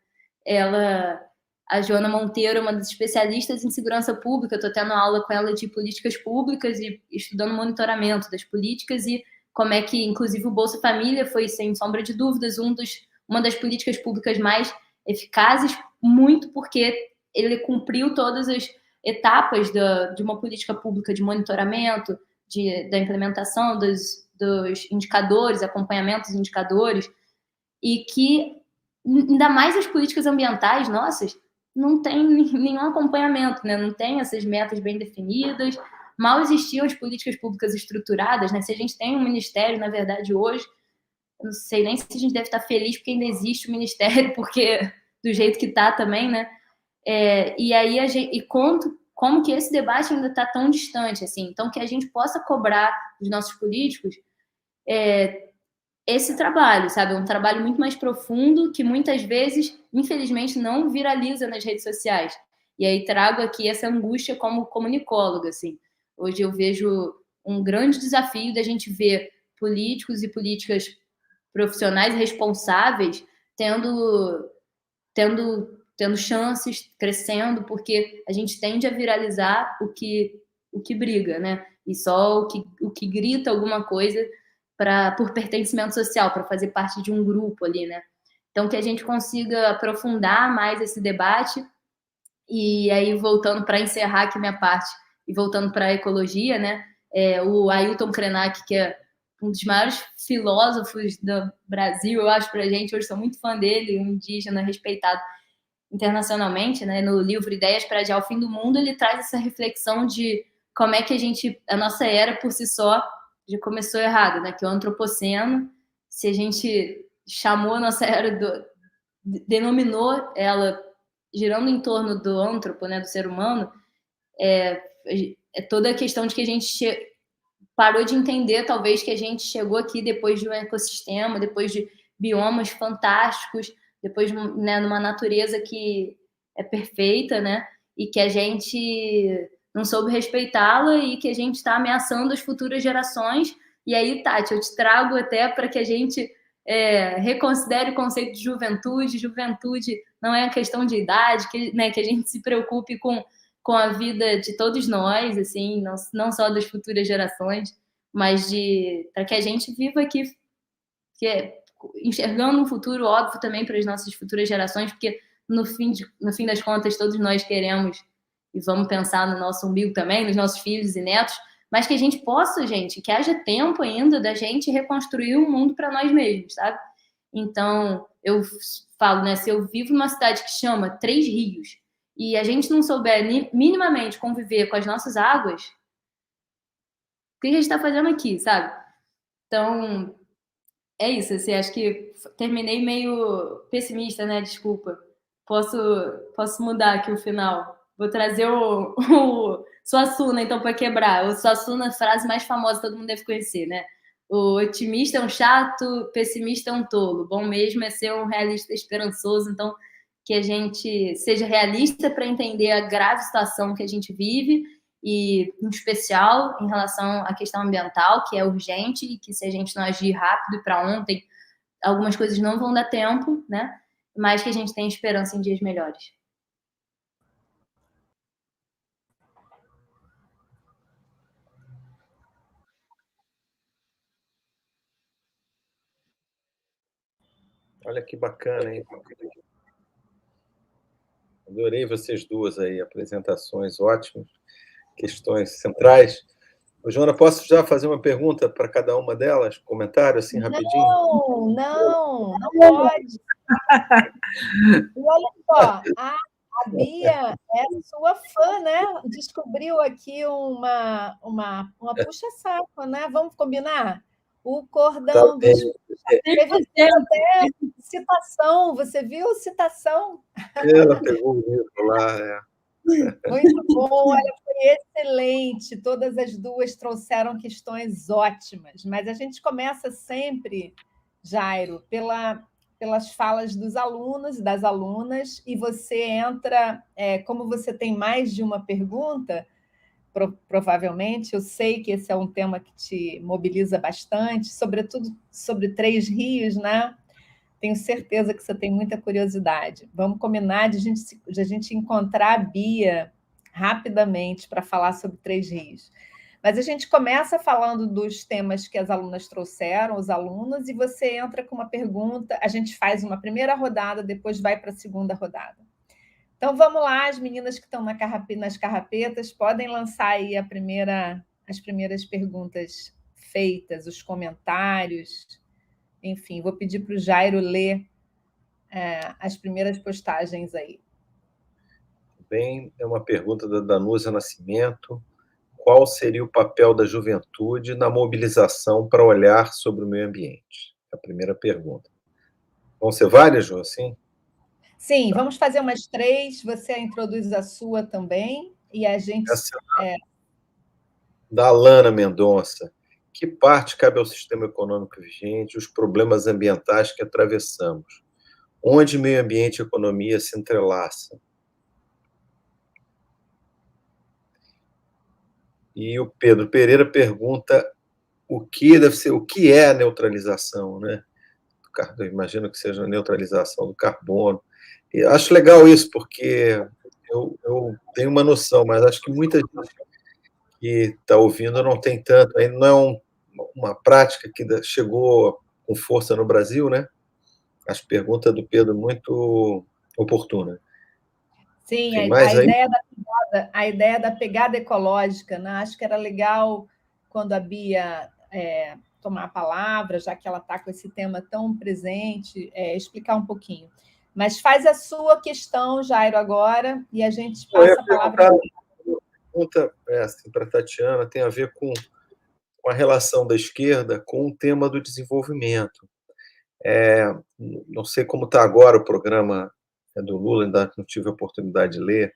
A Joana Monteiro, uma das especialistas em segurança pública, estou tendo aula com ela de políticas públicas e estudando monitoramento das políticas e como é que, inclusive, o Bolsa Família foi, sem sombra de dúvidas, uma das políticas públicas mais eficazes, muito porque ele cumpriu todas as etapas de uma política pública de monitoramento, da implementação dos indicadores, acompanhamento dos indicadores, e que, ainda mais as políticas ambientais nossas, não tem nenhum acompanhamento, né? Não tem essas metas bem definidas, mal existiam as políticas públicas estruturadas, né? Se a gente tem um ministério, na verdade, hoje, eu não sei nem se a gente deve estar feliz porque ainda existe o ministério, porque do jeito que está também, né? E aí como que esse debate ainda está tão distante, assim, então que a gente possa cobrar dos nossos políticos esse trabalho, sabe, um trabalho muito mais profundo que muitas vezes, infelizmente, não viraliza nas redes sociais. E aí trago aqui essa angústia como comunicóloga, assim. Hoje eu vejo um grande desafio da gente ver políticos e políticas profissionais responsáveis tendo chances, crescendo, porque a gente tende a viralizar o que briga, né? E só o que grita alguma coisa por pertencimento social, para fazer parte de um grupo ali, né? Então, que a gente consiga aprofundar mais esse debate. E aí, voltando para encerrar aqui minha parte, e voltando para a ecologia, né? O Ailton Krenak, que é um dos maiores filósofos do Brasil, eu acho, para a gente, hoje sou muito fã dele, um indígena respeitado internacionalmente, né? No livro Ideias para Adiar o Fim do Mundo, ele traz essa reflexão de como é que a nossa era por si só já começou errado, né? Que o antropoceno, se a gente chamou a nossa era, denominou ela girando em torno do antropo, né? Do ser humano, é toda a questão de que a gente parou de entender, talvez, que a gente chegou aqui depois de um ecossistema, depois de biomas fantásticos, depois, né, numa natureza que é perfeita, né? E que a gente não soube respeitá-la e que a gente está ameaçando as futuras gerações. E aí, Tati, eu te trago até para que a gente reconsidere o conceito de juventude. Juventude não é uma questão de idade, né, que a gente se preocupe com a vida de todos nós, assim, não só das futuras gerações, mas para que a gente viva aqui, enxergando um futuro óbvio também para as nossas futuras gerações, porque no fim das contas todos nós queremos e vamos pensar no nosso umbigo também, nos nossos filhos e netos, mas que a gente possa, gente, que haja tempo ainda da gente reconstruir um mundo para nós mesmos, sabe? Então, eu falo, né, se eu vivo numa cidade que chama 3 rios e a gente não souber minimamente conviver com as nossas águas, o que a gente está fazendo aqui, sabe? Então, é isso, assim, acho que terminei meio pessimista, né? Desculpa. Posso mudar aqui o final. Vou trazer o Suassuna, então, para quebrar. O Suassuna, a frase mais famosa, todo mundo deve conhecer, né? O otimista é um chato, pessimista é um tolo. Bom mesmo é ser um realista esperançoso. Então, que a gente seja realista para entender a grave situação que a gente vive e, em especial, em relação à questão ambiental, que é urgente e que, se a gente não agir rápido e para ontem, algumas coisas não vão dar tempo, né? Mas que a gente tem esperança em dias melhores. Olha que bacana, hein? Adorei vocês duas aí, apresentações ótimas, questões centrais. Ô, Joana, posso já fazer uma pergunta para cada uma delas? Comentário, assim, rapidinho? Não pode. E olha só, a Bia é sua fã, né? Descobriu aqui uma puxa-saco, né? Vamos combinar? O cordão Tá dos... Teve até citação, você viu? Citação. Ela pegou o livro lá, Muito bom, olha, foi excelente. Todas as duas trouxeram questões ótimas, mas a gente começa sempre, Jairo, pelas falas dos alunos e das alunas, e você entra, como você tem mais de uma pergunta, provavelmente, eu sei que esse é um tema que te mobiliza bastante, sobretudo sobre Três Rios, né? Tenho certeza que você tem muita curiosidade. Vamos combinar de a gente encontrar a Bia rapidamente para falar sobre Três Rios. Mas a gente começa falando dos temas que as alunas trouxeram, os alunos, e você entra com uma pergunta, a gente faz uma primeira rodada, depois vai para a segunda rodada. Então, vamos lá, as meninas que estão nas carrapetas podem lançar aí as primeiras perguntas feitas, os comentários. Enfim, vou pedir para o Jairo ler as primeiras postagens aí. Bem, é uma pergunta da Danusa Nascimento. Qual seria o papel da juventude na mobilização para olhar sobre o meio ambiente? É a primeira pergunta. Vão ser várias, Ju, assim? Sim, vamos fazer umas 3, você introduz a sua também, e a gente... Essa da Alana Mendonça. Que parte cabe ao sistema econômico vigente, os problemas ambientais que atravessamos? Onde meio ambiente e economia se entrelaçam? E o Pedro Pereira pergunta o que é a neutralização, né? Eu imagino que seja a neutralização do carbono. E acho legal isso, porque eu tenho uma noção, mas acho que muita gente que está ouvindo não tem tanto. Ainda não é uma prática que chegou com força no Brasil, né? As perguntas do Pedro muito oportuna. Sim, Tem mais aí? a ideia da pegada ecológica, né? Acho que era legal quando a Bia tomar a palavra, já que ela está com esse tema tão presente, explicar um pouquinho. Mas faz a sua questão, Jairo, agora, e a gente passa a palavra. A pergunta assim, para a Tatiana tem a ver com a relação da esquerda com o tema do desenvolvimento. Não sei como está agora o programa do Lula, ainda não tive a oportunidade de ler,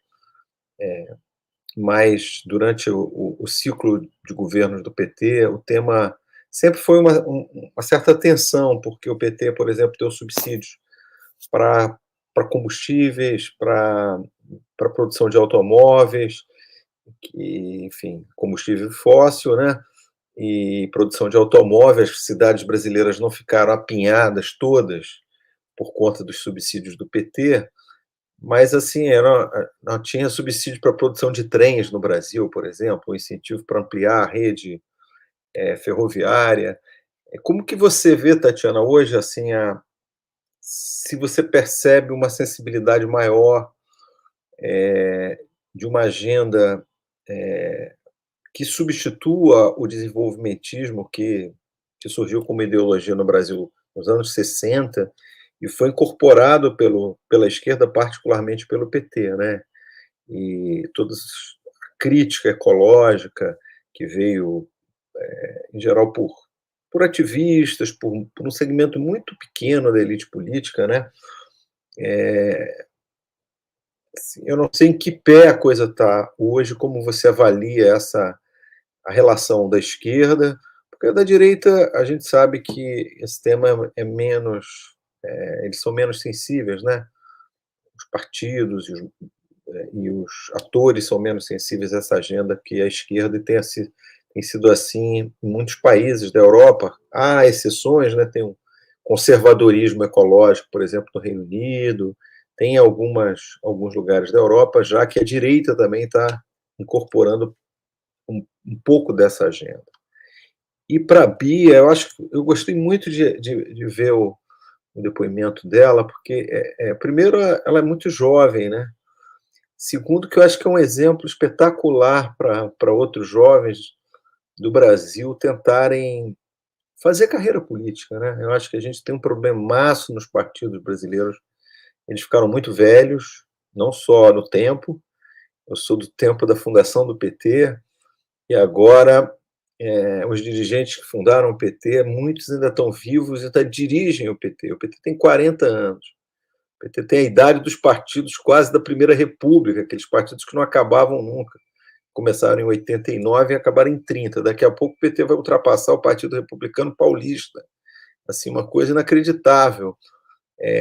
mas durante o ciclo de governos do PT, o tema sempre foi uma certa tensão, porque o PT, por exemplo, deu subsídios para combustíveis, para produção de automóveis, enfim, combustível fóssil, né? E produção de automóveis, as cidades brasileiras não ficaram apinhadas todas por conta dos subsídios do PT, mas assim, não tinha subsídio para a produção de trens no Brasil, por exemplo, um incentivo para ampliar a rede ferroviária. Como que você vê, Tatiana, hoje, assim, se você percebe uma sensibilidade maior de uma agenda que substitua o desenvolvimentismo que surgiu como ideologia no Brasil nos anos 60 e foi incorporado pela esquerda, particularmente pelo PT, né? E toda a crítica ecológica que veio, em geral, por ativistas, por um segmento muito pequeno da elite política, né? Eu não sei em que pé a coisa está hoje, como você avalia a relação da esquerda, porque da direita a gente sabe que esse tema é menos, eles são menos sensíveis, né? Os partidos e os atores são menos sensíveis a essa agenda que a esquerda, e tem sido assim em muitos países da Europa. Há exceções, né? Tem um conservadorismo ecológico, por exemplo, no Reino Unido, tem alguns lugares da Europa, já que a direita também está incorporando um pouco dessa agenda. E para a Bia, eu gostei muito de ver o depoimento dela, porque, primeiro, ela é muito jovem, né? Segundo, que eu acho que é um exemplo espetacular para outros jovens do Brasil tentarem fazer carreira política, né? Eu acho que a gente tem um problemaço nos partidos brasileiros. Eles ficaram muito velhos, não só no tempo. Eu sou do tempo da fundação do PT, e agora os dirigentes que fundaram o PT, muitos ainda estão vivos e dirigem o PT. O PT tem 40 anos. O PT tem a idade dos partidos quase da Primeira República, aqueles partidos que não acabavam nunca. Começaram em 89 e acabaram em 30. Daqui a pouco o PT vai ultrapassar o Partido Republicano Paulista. Assim, uma coisa inacreditável.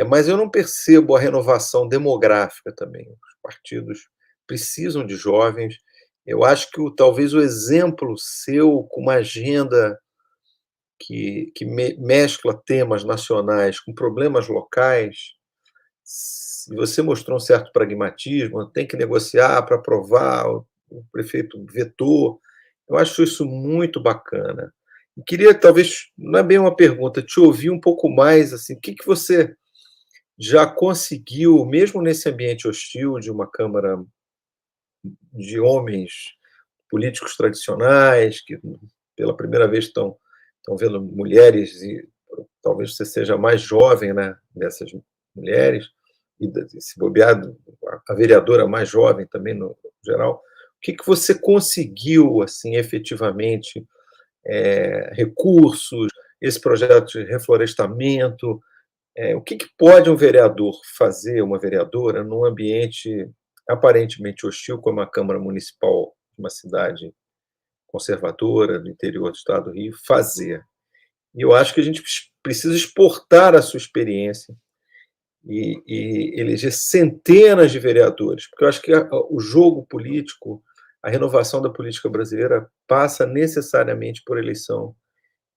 Mas eu não percebo a renovação demográfica também. Os partidos precisam de jovens. Eu acho que talvez o exemplo seu, com uma agenda que mescla temas nacionais com problemas locais, e você mostrou um certo pragmatismo, tem que negociar para aprovar, o prefeito vetou. Eu acho isso muito bacana. E queria, talvez, não é bem uma pergunta, te ouvir um pouco mais, assim, o que você já conseguiu, mesmo nesse ambiente hostil de uma Câmara de homens políticos tradicionais, que pela primeira vez estão vendo mulheres, e talvez você seja mais jovem, né, dessas mulheres, e se bobear, a vereadora mais jovem também, no geral. O que você conseguiu, assim, efetivamente, recursos, esse projeto de reflorestamento, o que pode um vereador fazer, uma vereadora, num ambiente aparentemente hostil, como a Câmara Municipal de uma cidade conservadora do interior do estado do Rio, fazer? E eu acho que a gente precisa exportar a sua experiência e eleger centenas de vereadores, porque eu acho que o jogo político, a renovação da política brasileira passa necessariamente por eleição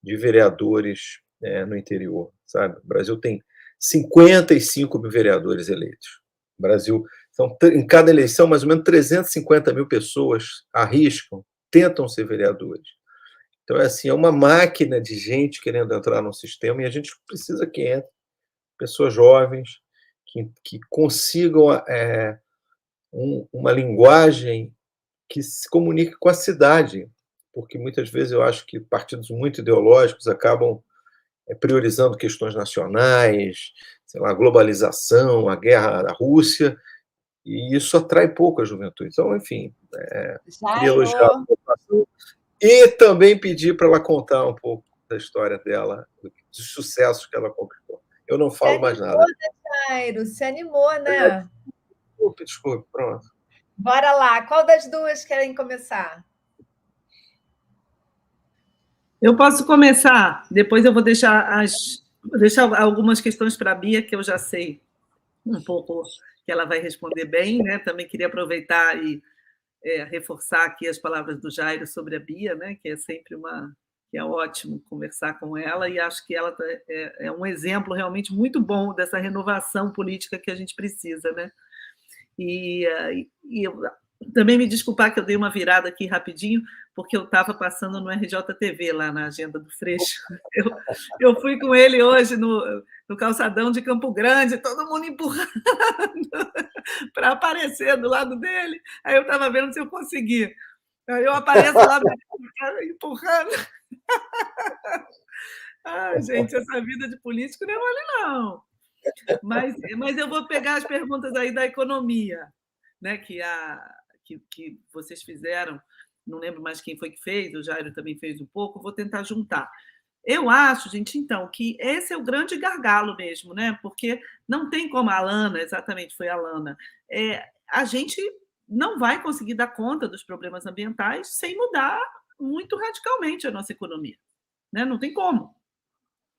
de vereadores no interior, sabe? O Brasil tem 55 mil vereadores eleitos. O Brasil, em cada eleição, mais ou menos 350 mil pessoas arriscam, tentam ser vereadores. Então, é uma máquina de gente querendo entrar no sistema, e a gente precisa que entre pessoas jovens que consigam uma linguagem que se comunique com a cidade, porque muitas vezes eu acho que partidos muito ideológicos acabam priorizando questões nacionais, sei lá, a globalização, a guerra da Rússia, e isso atrai pouco a juventude. Então, enfim, queria elogiar a votação e também pedir para ela contar um pouco da história dela, dos sucessos que ela conquistou. Eu não falo mais nada. Jairo, se animou, né? Desculpe, pronto. Bora lá. Qual das duas querem começar? Eu posso começar, depois eu vou deixar algumas questões para a Bia, que eu já sei um pouco que ela vai responder bem, né? Também queria aproveitar e reforçar aqui as palavras do Jairo sobre a Bia, né? Que é sempre que é ótimo conversar com ela, e acho que ela é um exemplo realmente muito bom dessa renovação política que a gente precisa, né? E eu também me desculpar que eu dei uma virada aqui rapidinho, porque eu estava passando no RJTV, lá na agenda do Freixo. Eu fui com ele hoje no calçadão de Campo Grande, todo mundo empurrando para aparecer do lado dele. Aí eu estava vendo se eu conseguia. Aí eu apareço lá empurrando. Ai, gente, essa vida de político não é mole, não. Mas eu vou pegar as perguntas aí da economia, né, que vocês fizeram. Não lembro mais quem foi que fez, o Jairo também fez um pouco, vou tentar juntar. Eu acho, gente, então, que esse é o grande gargalo mesmo, né? Porque não tem como a Alana, exatamente foi a Alana, a gente não vai conseguir dar conta dos problemas ambientais sem mudar muito radicalmente a nossa economia, né? Não tem como.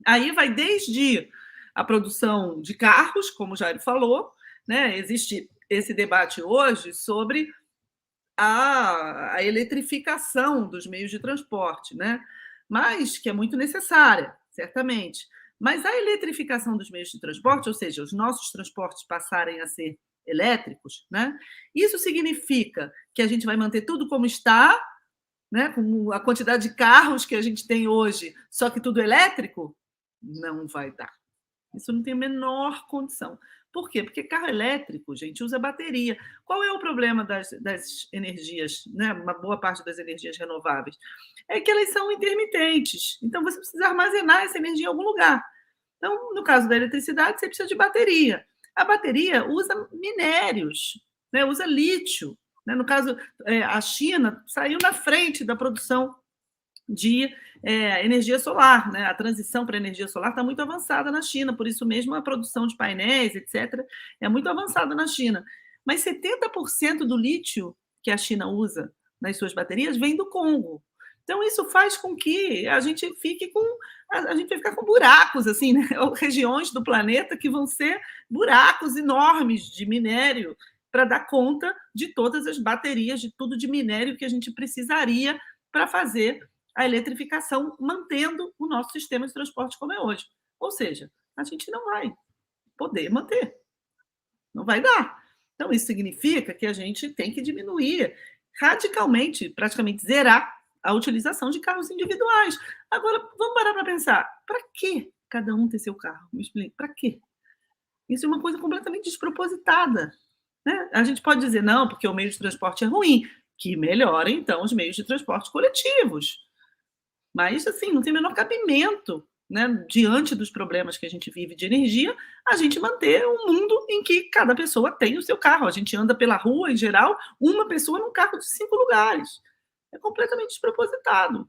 Aí vai desde a produção de carros, como o Jairo falou, né? Existe esse debate hoje sobre a eletrificação dos meios de transporte, né? Mas que é muito necessária, certamente. Mas a eletrificação dos meios de transporte, ou seja, os nossos transportes passarem a ser elétricos, né? Isso significa que a gente vai manter tudo como está, né? Com a quantidade de carros que a gente tem hoje, só que tudo elétrico? Não vai dar. Isso não tem a menor condição. Por quê? Porque carro elétrico, gente, usa bateria. Qual é o problema das energias, né? Uma boa parte das energias renováveis? É que elas são intermitentes. Então, você precisa armazenar essa energia em algum lugar. Então, no caso da eletricidade, você precisa de bateria. A bateria usa minérios, né? Usa lítio. Né? No caso, a China saiu na frente da produção de energia solar, né? A transição para a energia solar está muito avançada na China, por isso mesmo a produção de painéis, etc., é muito avançada na China. Mas 70% do lítio que a China usa nas suas baterias vem do Congo. Então, isso faz com que a gente fique com. A gente vai ficar com buracos, assim, né? Regiões do planeta que vão ser buracos enormes de minério para dar conta de todas as baterias, de tudo de minério que a gente precisaria para fazer a eletrificação, mantendo o nosso sistema de transporte como é hoje. Ou seja, a gente não vai poder manter. Não vai dar. Então, isso significa que a gente tem que diminuir radicalmente, praticamente zerar a utilização de carros individuais. Agora, vamos parar para pensar. Para que cada um ter seu carro? Me explique. Para quê? Isso é uma coisa completamente despropositada. Né? A gente pode dizer, não, porque o meio de transporte é ruim. Que melhore, então, os meios de transporte coletivos. Mas, assim, não tem o menor cabimento, né, diante dos problemas que a gente vive de energia, a gente manter um mundo em que cada pessoa tem o seu carro. A gente anda pela rua, em geral, uma pessoa num carro de 5 lugares. É completamente despropositado.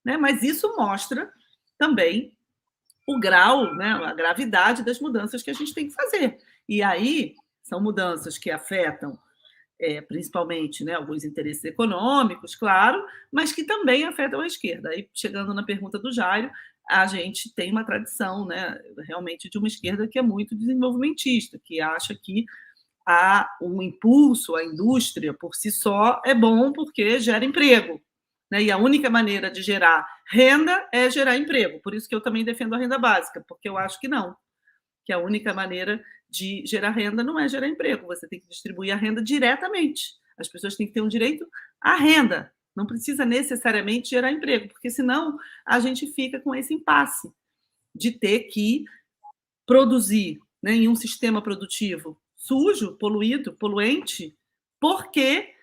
Né? Mas isso mostra também o grau, né, a gravidade das mudanças que a gente tem que fazer. E aí, são mudanças que afetam principalmente, né, alguns interesses econômicos, claro, mas que também afetam a esquerda. Aí, chegando na pergunta do Jairo, a gente tem uma tradição, né, realmente de uma esquerda que é muito desenvolvimentista, que acha que um impulso à indústria por si só é bom porque gera emprego. Né? E a única maneira de gerar renda é gerar emprego. Por isso que eu também defendo a renda básica, porque eu acho que não. Que a única maneira de gerar renda não é gerar emprego, você tem que distribuir a renda diretamente. As pessoas têm que ter um direito à renda, não precisa necessariamente gerar emprego, porque senão a gente fica com esse impasse de ter que produzir, né, em um sistema produtivo sujo, poluído, poluente, porque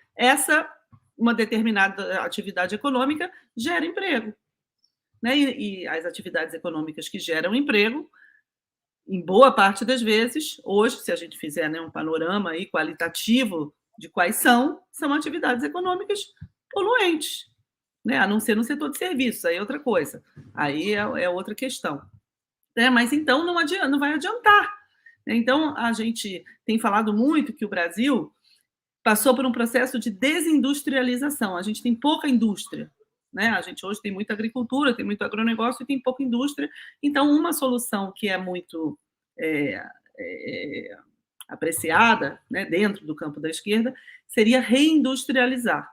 uma determinada atividade econômica gera emprego. Né? E as atividades econômicas que geram emprego, em boa parte das vezes, hoje, se a gente fizer, né, um panorama aí qualitativo de quais são atividades econômicas poluentes, né? A não ser no setor de serviços, aí é outra coisa, aí é outra questão. Mas então não vai adiantar. Então, a gente tem falado muito que o Brasil passou por um processo de desindustrialização, a gente tem pouca indústria. Né? A gente hoje tem muita agricultura, tem muito agronegócio e tem pouca indústria. Então, uma solução que é muito apreciada, né, dentro do campo da esquerda seria reindustrializar.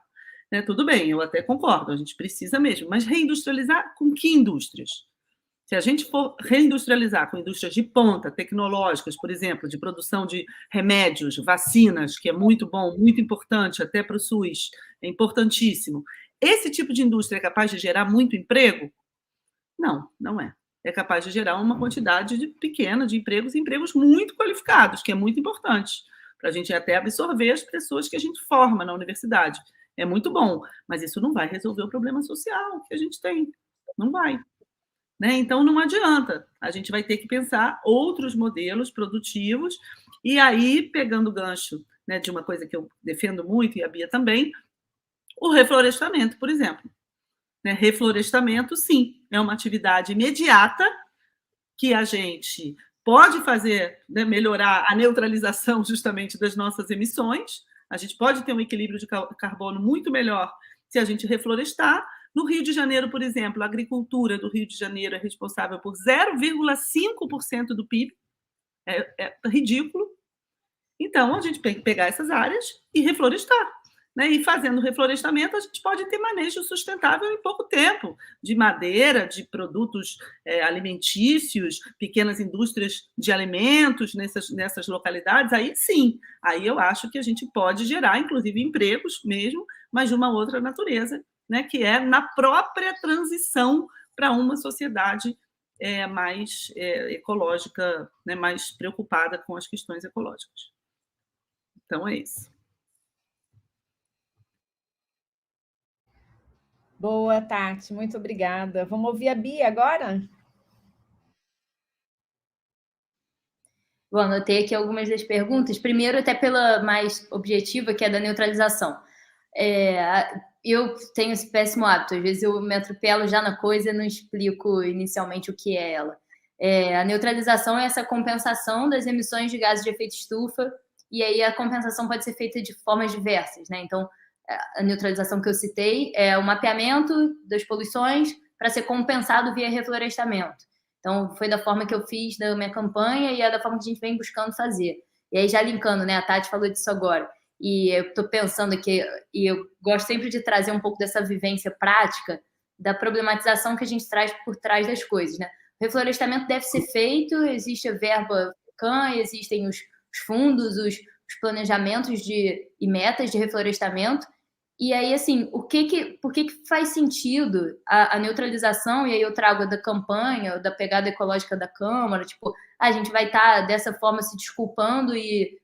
Né? Tudo bem, eu até concordo, a gente precisa mesmo, mas reindustrializar com que indústrias? Se a gente for reindustrializar com indústrias de ponta, tecnológicas, por exemplo, de produção de remédios, vacinas, que é muito bom, muito importante, até para o SUS, é importantíssimo. Esse tipo de indústria é capaz de gerar muito emprego? Não, não é. É capaz de gerar uma quantidade pequena de empregos muito qualificados, que é muito importante, para a gente até absorver as pessoas que a gente forma na universidade. É muito bom, mas isso não vai resolver o problema social que a gente tem. Não vai. Né? Então, não adianta. A gente vai ter que pensar outros modelos produtivos. E aí, pegando o gancho, né, de uma coisa que eu defendo muito, e a Bia também, o reflorestamento, por exemplo. Né? Reflorestamento, sim, é uma atividade imediata que a gente pode fazer, né, melhorar a neutralização justamente das nossas emissões. A gente pode ter um equilíbrio de carbono muito melhor se a gente reflorestar. No Rio de Janeiro, por exemplo, a agricultura do Rio de Janeiro é responsável por 0,5% do PIB. É ridículo. Então, a gente tem que pegar essas áreas e reflorestar. Né? E fazendo reflorestamento, a gente pode ter manejo sustentável em pouco tempo, de madeira, de produtos alimentícios, pequenas indústrias de alimentos nessas localidades. Aí sim, aí eu acho que a gente pode gerar, inclusive, empregos mesmo, mas de uma outra natureza, né? Que é na própria transição para uma sociedade mais ecológica, né? Mais preocupada com as questões ecológicas. Então, é isso. Boa, Tati, muito obrigada. Vamos ouvir a Bia agora? Bom, anotei aqui algumas das perguntas. Primeiro, até pela mais objetiva, que é da neutralização. Eu tenho esse péssimo hábito. Às vezes eu me atropelo já na coisa e não explico inicialmente o que é ela. A neutralização é essa compensação das emissões de gases de efeito estufa, e aí a compensação pode ser feita de formas diversas, né? Então, a neutralização que eu citei é o mapeamento das poluições para ser compensado via reflorestamento. Então, foi da forma que eu fiz da minha campanha e é da forma que a gente vem buscando fazer. E aí, já linkando, né? A Tati falou disso agora. E eu estou pensando aqui, e eu gosto sempre de trazer um pouco dessa vivência prática da problematização que a gente traz por trás das coisas, né? O reflorestamento deve ser feito, existe a verba CAN, existem os fundos, os planejamentos e metas de reflorestamento. E aí, assim, por que faz sentido a neutralização? E aí eu trago da campanha, da pegada ecológica da Câmara, tipo, a gente vai estar dessa forma se desculpando e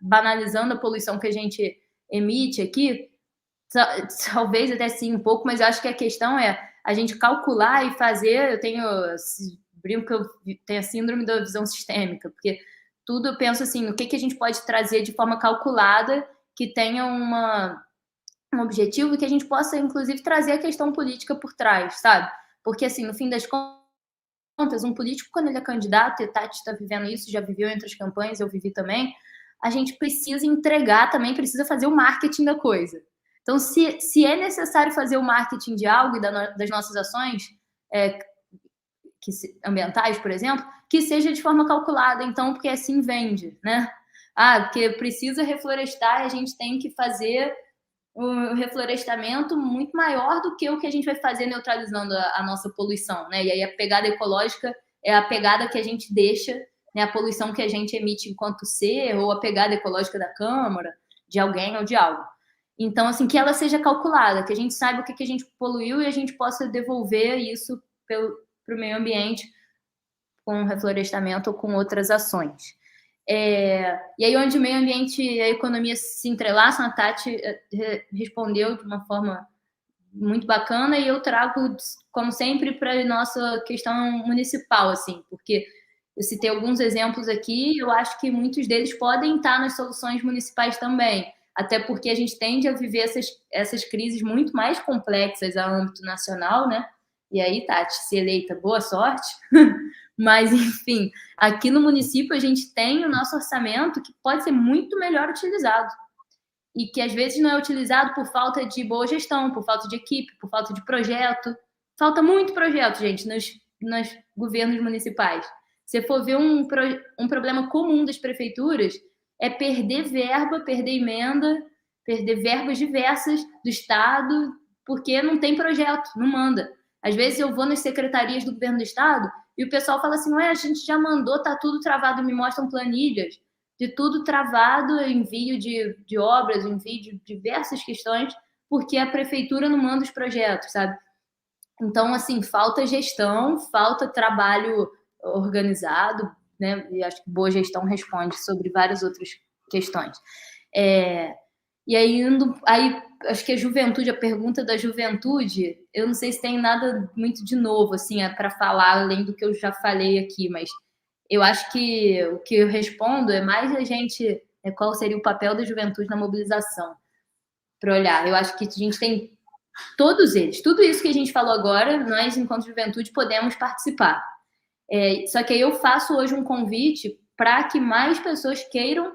banalizando a poluição que a gente emite aqui? Talvez até sim um pouco, mas eu acho que a questão é a gente calcular e fazer. Brinco que eu tenho a síndrome da visão sistêmica, porque tudo eu penso assim, o que a gente pode trazer de forma calculada que tenha um objetivo e que a gente possa, inclusive, trazer a questão política por trás, sabe? Porque, assim, no fim das contas, um político, quando ele é candidato, e a Tati está vivendo isso, já viveu entre as campanhas, eu vivi também, a gente precisa entregar também, precisa fazer o marketing da coisa. Então, se é necessário fazer o marketing de algo e das nossas ações ambientais, por exemplo, que seja de forma calculada, então, porque assim vende, né? Porque precisa reflorestar e a gente tem que fazer um reflorestamento muito maior do que o que a gente vai fazer neutralizando a nossa poluição, né? E aí a pegada ecológica é a pegada que a gente deixa, né? A poluição que a gente emite enquanto ser, ou a pegada ecológica da Câmara, de alguém ou de algo. Então, assim, que ela seja calculada, que a gente saiba o que a gente poluiu e a gente possa devolver isso para o meio ambiente com reflorestamento ou com outras ações. E aí, onde o meio ambiente e a economia se entrelaçam, a Tati respondeu de uma forma muito bacana, e eu trago, como sempre, para a nossa questão municipal, assim, porque eu citei alguns exemplos aqui, eu acho que muitos deles podem estar nas soluções municipais também, até porque a gente tende a viver essas crises muito mais complexas a âmbito nacional, né? E aí, Tati, se eleita, boa sorte. Mas, enfim, aqui no município a gente tem o nosso orçamento que pode ser muito melhor utilizado. E que às vezes não é utilizado por falta de boa gestão, por falta de equipe, por falta de projeto. Falta muito projeto, gente, nos governos municipais. Se for ver um problema comum das prefeituras, é perder verba, perder emenda, perder verbas diversas do Estado, porque não tem projeto, não manda. Às vezes eu vou nas secretarias do governo do Estado e o pessoal fala assim, a gente já mandou, tá tudo travado, me mostram planilhas de tudo travado, envio de obras, envio de diversas questões, porque a prefeitura não manda os projetos, sabe? Então, assim, falta gestão, falta trabalho organizado, né? E acho que boa gestão responde sobre várias outras questões. E aí, acho que a pergunta da juventude, eu não sei se tem nada muito de novo, assim, para falar, além do que eu já falei aqui, mas eu acho que o que eu respondo é mais a gente, qual seria o papel da juventude na mobilização, para olhar. Eu acho que a gente tem todos eles, tudo isso que a gente falou agora, nós, enquanto juventude, podemos participar. Só que aí eu faço hoje um convite para que mais pessoas queiram,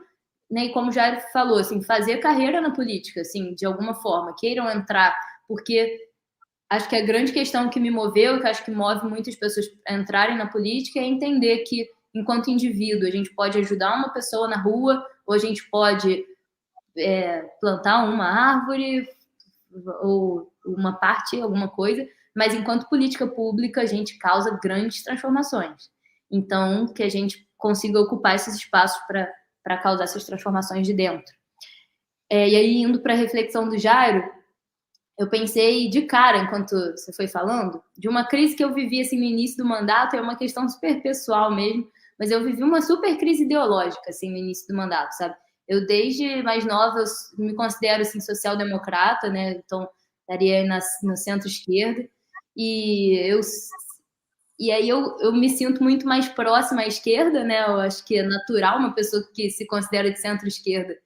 né, e como já falou, assim, fazer carreira na política, assim, de alguma forma, queiram entrar, porque acho que a grande questão que me moveu, que acho que move muitas pessoas a entrarem na política, é entender que, enquanto indivíduo, a gente pode ajudar uma pessoa na rua, ou a gente pode plantar uma árvore ou uma parte, alguma coisa, mas enquanto política pública a gente causa grandes transformações. Então, que a gente consiga ocupar esses espaços para causar essas transformações de dentro. E aí, indo para a reflexão do Jairo, eu pensei de cara, enquanto você foi falando, de uma crise que eu vivi assim, no início do mandato, é uma questão super pessoal mesmo, mas eu vivi uma super crise ideológica assim, no início do mandato, sabe? Eu, desde mais nova, eu me considero assim, social-democrata, né? Então, estaria no centro-esquerda. E aí eu me sinto muito mais próxima à esquerda, né? Eu acho que é natural uma pessoa que se considera de centro-esquerda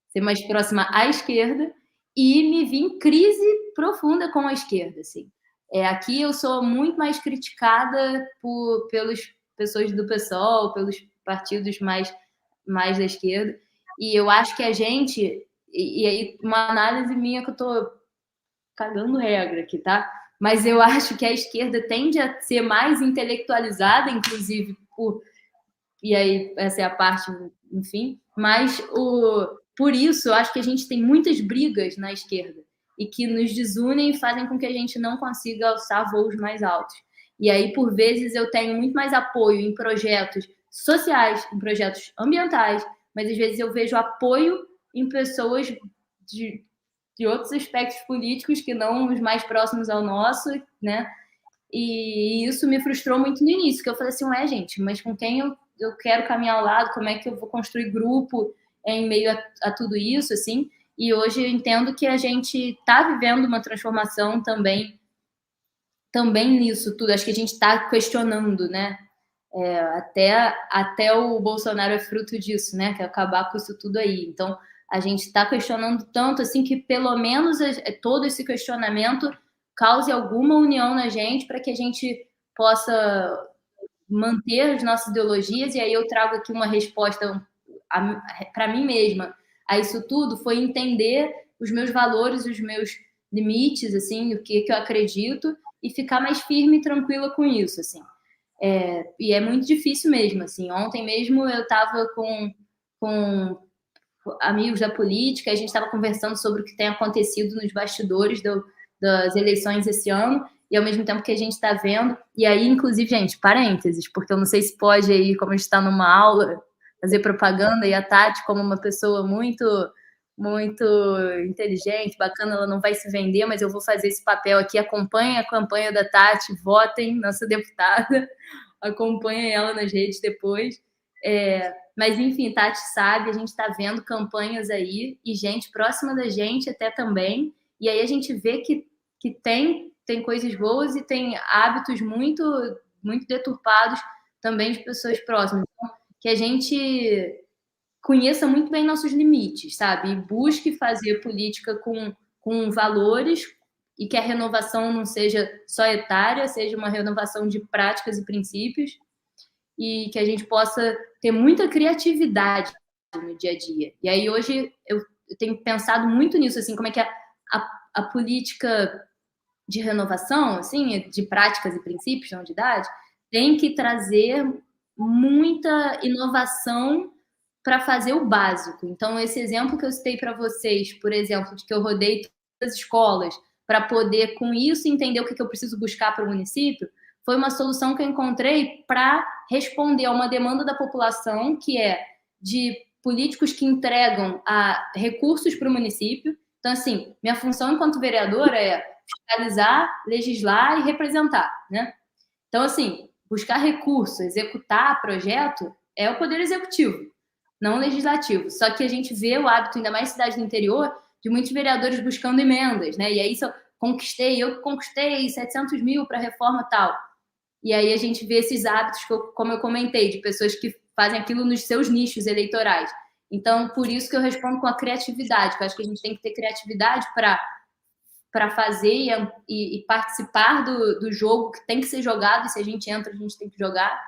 ser mais próxima à esquerda, e me vi em crise profunda com a esquerda, assim. Aqui eu sou muito mais criticada pelas pessoas do PSOL, pelos partidos mais da esquerda, e eu acho que a gente, e aí uma análise minha que eu tô cagando regra aqui, tá? Mas eu acho que a esquerda tende a ser mais intelectualizada, inclusive e aí essa é a parte, enfim, mas por isso eu acho que a gente tem muitas brigas na esquerda e que nos desunem e fazem com que a gente não consiga alçar voos mais altos. E aí, por vezes, eu tenho muito mais apoio em projetos sociais, em projetos ambientais, mas às vezes eu vejo apoio em pessoas de outros aspectos políticos que não os mais próximos ao nosso, né? E isso me frustrou muito no início, que eu falei assim, gente, mas com quem eu quero caminhar ao lado, como é que eu vou construir grupo em meio a tudo isso, assim? E hoje eu entendo que a gente está vivendo uma transformação também nisso tudo. Acho que a gente está questionando, né? Até o Bolsonaro é fruto disso, né? Que é acabar com isso tudo aí. Então, a gente está questionando tanto, assim, que pelo menos todo esse questionamento cause alguma união na gente para que a gente possa manter as nossas ideologias. E aí eu trago aqui uma resposta para mim mesma a isso tudo, foi entender os meus valores, os meus limites, assim, o que eu acredito, e ficar mais firme e tranquila com isso, assim. E é muito difícil mesmo, assim. Ontem mesmo eu estava com amigos da política, a gente estava conversando sobre o que tem acontecido nos bastidores das eleições esse ano, e ao mesmo tempo que a gente está vendo, e aí, inclusive, gente, parênteses, porque eu não sei se pode aí, como a gente está numa aula, fazer propaganda, e a Tati, como uma pessoa muito, muito inteligente, bacana, ela não vai se vender, mas eu vou fazer esse papel aqui, acompanhem a campanha da Tati, votem, nossa deputada, acompanhem ela nas redes depois. Mas, enfim, Tati sabe, a gente está vendo campanhas aí, e gente próxima da gente até também, e aí a gente vê que tem coisas boas e tem hábitos muito, muito deturpados também de pessoas próximas. Então, que a gente conheça muito bem nossos limites, sabe? E busque fazer política com valores, e que a renovação não seja só etária, seja uma renovação de práticas e princípios, e que a gente possa ter muita criatividade no dia a dia. E aí hoje eu tenho pensado muito nisso, assim, como é que a política de renovação, assim, de práticas e princípios na unidade, tem que trazer muita inovação para fazer o básico. Então, esse exemplo que eu citei para vocês, por exemplo, de que eu rodei todas as escolas para poder, com isso, entender o que eu preciso buscar para o município, foi uma solução que eu encontrei para responder a uma demanda da população, que é de políticos que entregam recursos para o município. Então, assim, minha função enquanto vereadora é fiscalizar, legislar e representar, né? Então, assim, buscar recurso, executar projeto é o poder executivo, não o legislativo. Só que a gente vê o hábito, ainda mais cidade do interior, de muitos vereadores buscando emendas, né? E aí eu conquistei 700 mil para reforma tal. E aí a gente vê esses hábitos, como eu comentei, de pessoas que fazem aquilo nos seus nichos eleitorais. Então, por isso que eu respondo com a criatividade, que eu acho que a gente tem que ter criatividade para fazer e participar do jogo que tem que ser jogado, e se a gente entra, a gente tem que jogar.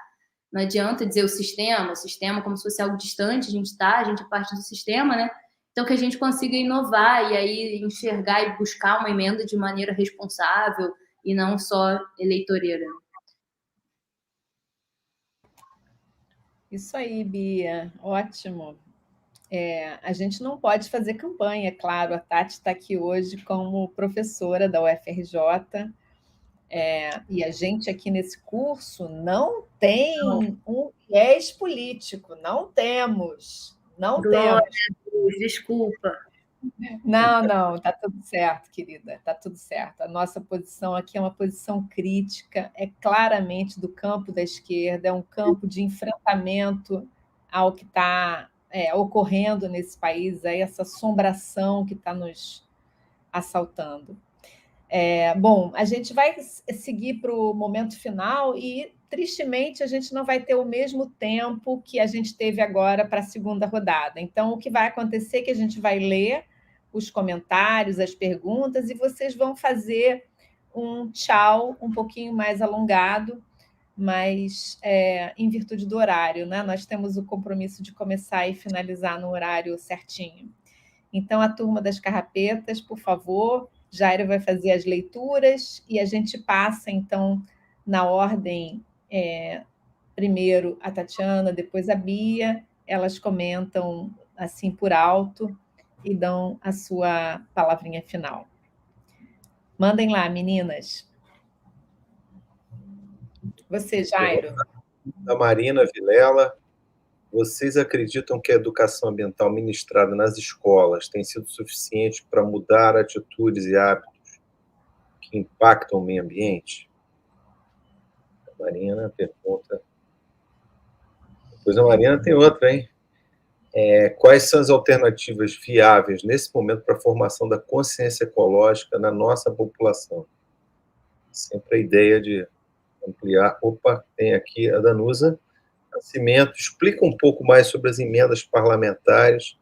Não adianta dizer o sistema como se fosse algo distante, a gente é parte do sistema, né? Então, que a gente consiga inovar e aí enxergar e buscar uma emenda de maneira responsável e não só eleitoreira. Isso aí, Bia, ótimo. a gente não pode fazer campanha, é claro. A Tati está aqui hoje como professora da UFRJ, e a gente aqui nesse curso não tem um viés político, não temos. Glória a Deus, desculpa. Não, está tudo certo, querida, está tudo certo. A nossa posição aqui é uma posição crítica, é claramente do campo da esquerda, é um campo de enfrentamento ao que está ocorrendo nesse país, a essa assombração que está nos assaltando. Bom, a gente vai seguir para o momento final e, tristemente, a gente não vai ter o mesmo tempo que a gente teve agora para a segunda rodada. Então, o que vai acontecer é que a gente vai ler os comentários, as perguntas, e vocês vão fazer um tchau um pouquinho mais alongado, mas em virtude do horário, né? Nós temos o compromisso de começar e finalizar no horário certinho. Então, a turma das carrapetas, por favor, Jairo vai fazer as leituras e a gente passa, então, na ordem, primeiro a Tatiana, depois a Bia, elas comentam assim por alto e dão a sua palavrinha final. Mandem lá, meninas. Você, Jairo. A Marina Vilela: vocês acreditam que a educação ambiental ministrada nas escolas tem sido suficiente para mudar atitudes e hábitos que impactam o meio ambiente? A Marina pergunta. Depois a Marina tem outra, hein? Quais são as alternativas viáveis nesse momento para a formação da consciência ecológica na nossa população? Sempre a ideia de ampliar. Opa, tem aqui a Danusa Nascimento. Explica um pouco mais sobre as emendas parlamentares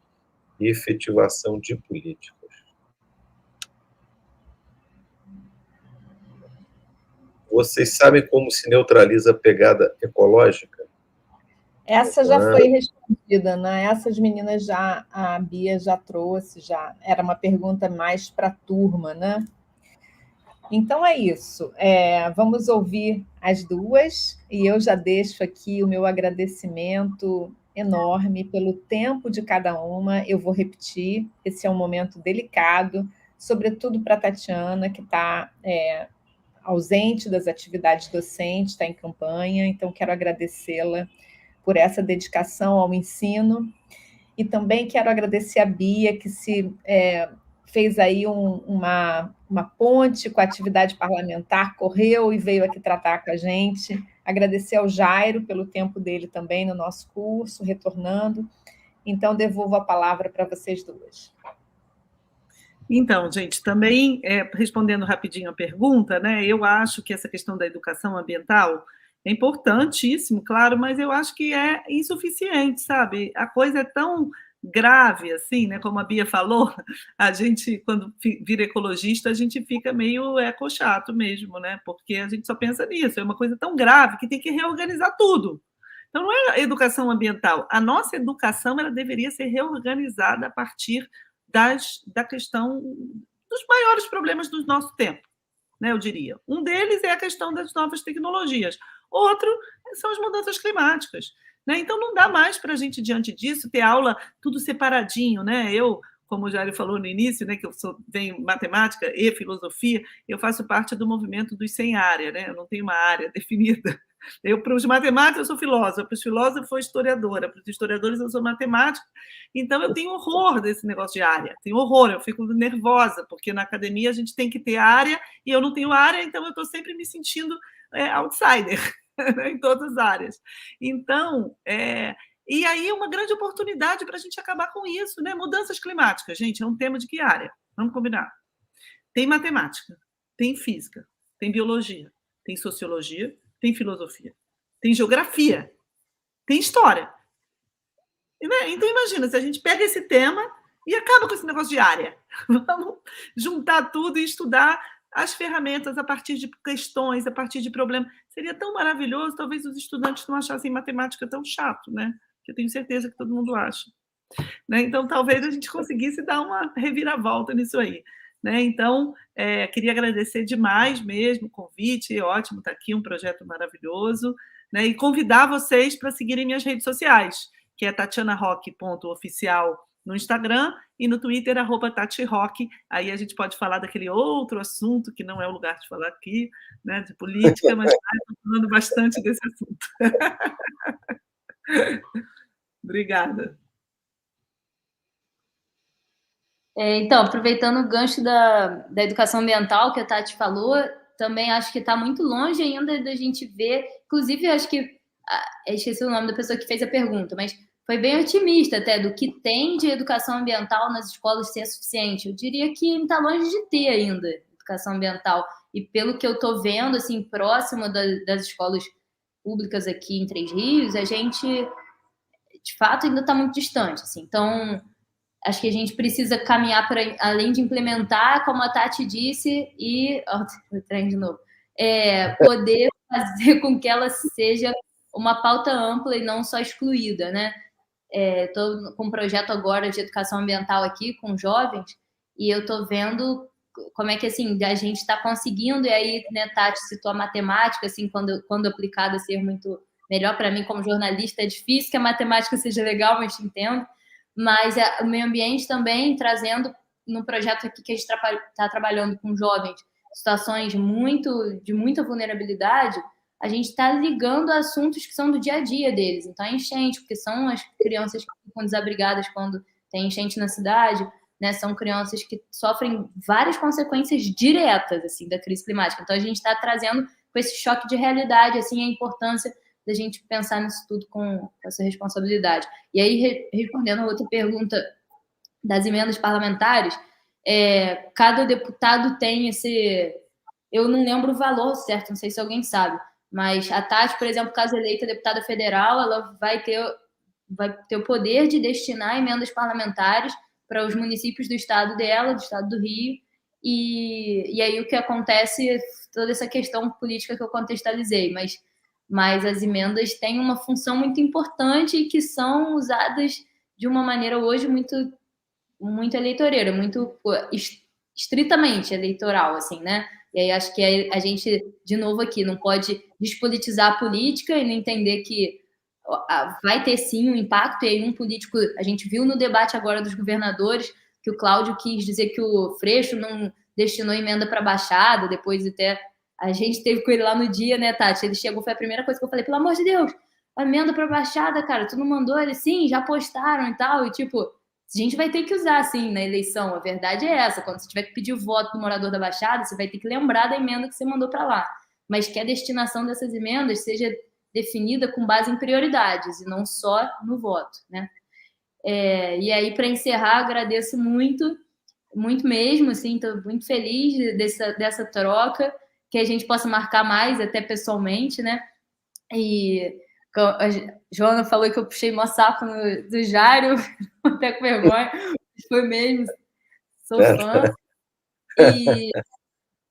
e efetivação de políticas. Vocês sabem como se neutraliza a pegada ecológica? Essa já foi respondida, né? Essas meninas a Bia já trouxe, já era uma pergunta mais para a turma, né? Então é isso. Vamos ouvir as duas e eu já deixo aqui o meu agradecimento enorme pelo tempo de cada uma. Eu vou repetir, esse é um momento delicado, sobretudo para a Tatiana, que está ausente das atividades docentes, está em campanha, então quero agradecê-la por essa dedicação ao ensino, e também quero agradecer a Bia, que se fez aí uma ponte com a atividade parlamentar, correu e veio aqui tratar com a gente. Agradecer ao Jairo pelo tempo dele também no nosso curso, retornando. Então, devolvo a palavra para vocês duas. Então, gente, também respondendo rapidinho a pergunta, né? Eu acho que essa questão da educação ambiental é importantíssimo, claro, mas eu acho que é insuficiente, sabe? A coisa é tão grave, assim, né? Como a Bia falou, a gente, quando vira ecologista, a gente fica meio eco-chato mesmo, né? Porque a gente só pensa nisso, é uma coisa tão grave que tem que reorganizar tudo. Então, não é educação ambiental. A nossa educação ela deveria ser reorganizada a partir da questão dos maiores problemas do nosso tempo, né, eu diria. Um deles é a questão das novas tecnologias. Outro são as mudanças climáticas. Né? Então, não dá mais para a gente, diante disso, ter aula tudo separadinho. Né? Eu, como o Jairo falou no início, né, que eu venho matemática e filosofia, eu faço parte do movimento dos sem área. Né? Eu não tenho uma área definida. Para os matemáticos, eu sou filósofa, para os filósofos, eu sou historiadora, para os historiadores, eu sou matemática. Então, eu tenho horror desse negócio de área, tenho horror, eu fico nervosa, porque na academia a gente tem que ter área, e eu não tenho área, então eu estou sempre me sentindo outsider em todas as áreas. Então, e aí uma grande oportunidade para a gente acabar com isso, né? Mudanças climáticas, gente, é um tema de que área? Vamos combinar. Tem matemática, tem física, tem biologia, tem sociologia, tem filosofia, tem geografia, tem história. Então, imagina, se a gente pega esse tema e acaba com esse negócio de área. Vamos juntar tudo e estudar as ferramentas a partir de questões, a partir de problemas. Seria tão maravilhoso, talvez os estudantes não achassem matemática tão chato, né? Que eu tenho certeza que todo mundo acha. Né? Então, talvez a gente conseguisse dar uma reviravolta nisso aí. Né? Então, queria agradecer demais mesmo o convite, ótimo estar aqui, um projeto maravilhoso, né? E convidar vocês para seguirem minhas redes sociais, que é tatianaroque.oficial no Instagram, e no Twitter, @TatiRoque. Aí a gente pode falar daquele outro assunto, que não é o lugar de falar aqui, né, de política, mas estou falando bastante desse assunto. Obrigada. Então, aproveitando o gancho da educação ambiental que a Tati falou, também acho que está muito longe ainda da gente ver, inclusive acho que, esqueci o nome da pessoa que fez a pergunta, mas foi bem otimista até, do que tem de educação ambiental nas escolas ser suficiente. Eu diria que está longe de ter ainda educação ambiental, e pelo que eu estou vendo, assim, próximo das escolas públicas aqui em Três Rios, a gente, de fato, ainda está muito distante, assim. Então, acho que a gente precisa caminhar para, além de implementar, como a Tati disse, e o trem de novo, poder fazer com que ela seja uma pauta ampla e não só excluída, né? Estou com um projeto agora de educação ambiental aqui com jovens, e eu estou vendo como é que, assim, a gente está conseguindo, e aí, né, Tati citou a matemática, assim, quando aplicada, ser muito melhor. Para mim, como jornalista, é difícil que a matemática seja legal, mas te entendo. Mas o meio ambiente também, trazendo no projeto aqui que a gente está trabalhando com jovens, situações de muita vulnerabilidade, a gente está ligando a assuntos que são do dia a dia deles. Então, a enchente, porque são as crianças que ficam desabrigadas quando tem enchente na cidade, né? São crianças que sofrem várias consequências diretas, assim, da crise climática. Então, a gente está trazendo com esse choque de realidade, assim, a importância da gente pensar nisso tudo com essa responsabilidade. E aí, respondendo a outra pergunta das emendas parlamentares, cada deputado tem esse... Eu não lembro o valor certo, não sei se alguém sabe, mas a Tati, por exemplo, caso eleita deputada federal, ela vai ter o poder de destinar emendas parlamentares para os municípios do estado dela, do estado do Rio, e aí o que acontece, toda essa questão política que eu contextualizei, mas as emendas têm uma função muito importante e que são usadas de uma maneira hoje muito, muito eleitoreira, muito estritamente eleitoral, assim, né? E aí acho que a gente, de novo aqui, não pode despolitizar a política e não entender que vai ter sim um impacto. E aí um político, a gente viu no debate agora dos governadores, que o Cláudio quis dizer que o Freixo não destinou emenda para a Baixada, depois até a gente teve com ele lá no dia, né, Tati? Ele chegou, foi a primeira coisa que eu falei, pelo amor de Deus, a emenda para a Baixada, cara, tu não mandou? Ele, sim, já postaram e tal, e tipo, a gente vai ter que usar, assim, na eleição, a verdade é essa, quando você tiver que pedir o voto do morador da Baixada, você vai ter que lembrar da emenda que você mandou para lá, mas que a destinação dessas emendas seja definida com base em prioridades, e não só no voto, né? E aí, para encerrar, agradeço muito, muito mesmo, assim, estou muito feliz dessa troca, que a gente possa marcar mais, até pessoalmente, né? E a Joana falou que eu puxei mó saco do Jário, até com vergonha, foi mesmo, sou fã.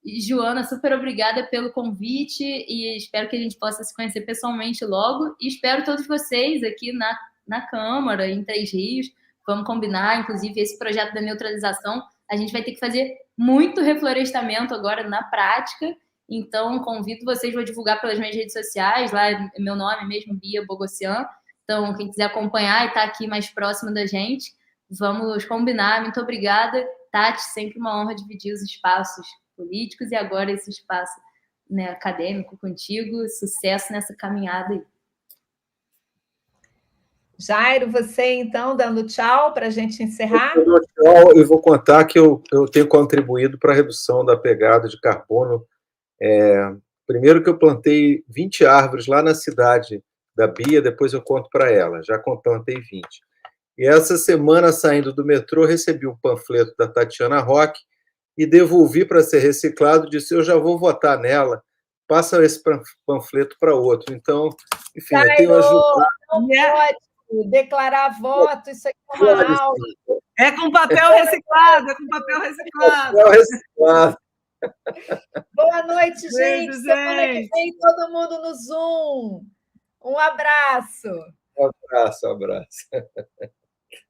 E Joana, super obrigada pelo convite, e espero que a gente possa se conhecer pessoalmente logo, e espero todos vocês aqui na Câmara, em Três Rios. Vamos combinar, inclusive, esse projeto da neutralização, a gente vai ter que fazer muito reflorestamento agora na prática. Então, convido vocês, vou divulgar pelas minhas redes sociais, lá é meu nome mesmo, Bia Bogossian. Então, quem quiser acompanhar e estar aqui mais próximo da gente, vamos combinar. Muito obrigada, Tati, sempre uma honra dividir os espaços políticos e agora esse espaço, né, acadêmico contigo. Sucesso nessa caminhada aí. Jairo, você, então, dando tchau para a gente encerrar? Eu vou contar que eu tenho contribuído para a redução da pegada de carbono. Primeiro que eu plantei 20 árvores lá na cidade da Bia, depois eu conto para ela, já plantei 20. E essa semana, saindo do metrô, recebi um panfleto da Tatiana Roque e devolvi para ser reciclado, disse, eu já vou votar nela, passa esse panfleto para outro. Então, enfim, Jairo, eu tenho ajudado. Não pode declarar voto, isso aqui é uma aula. É com papel reciclado, é com papel reciclado. Papel reciclado. Boa noite, Beijo, gente. Semana que vem, todo mundo no Zoom. Um abraço. Um abraço.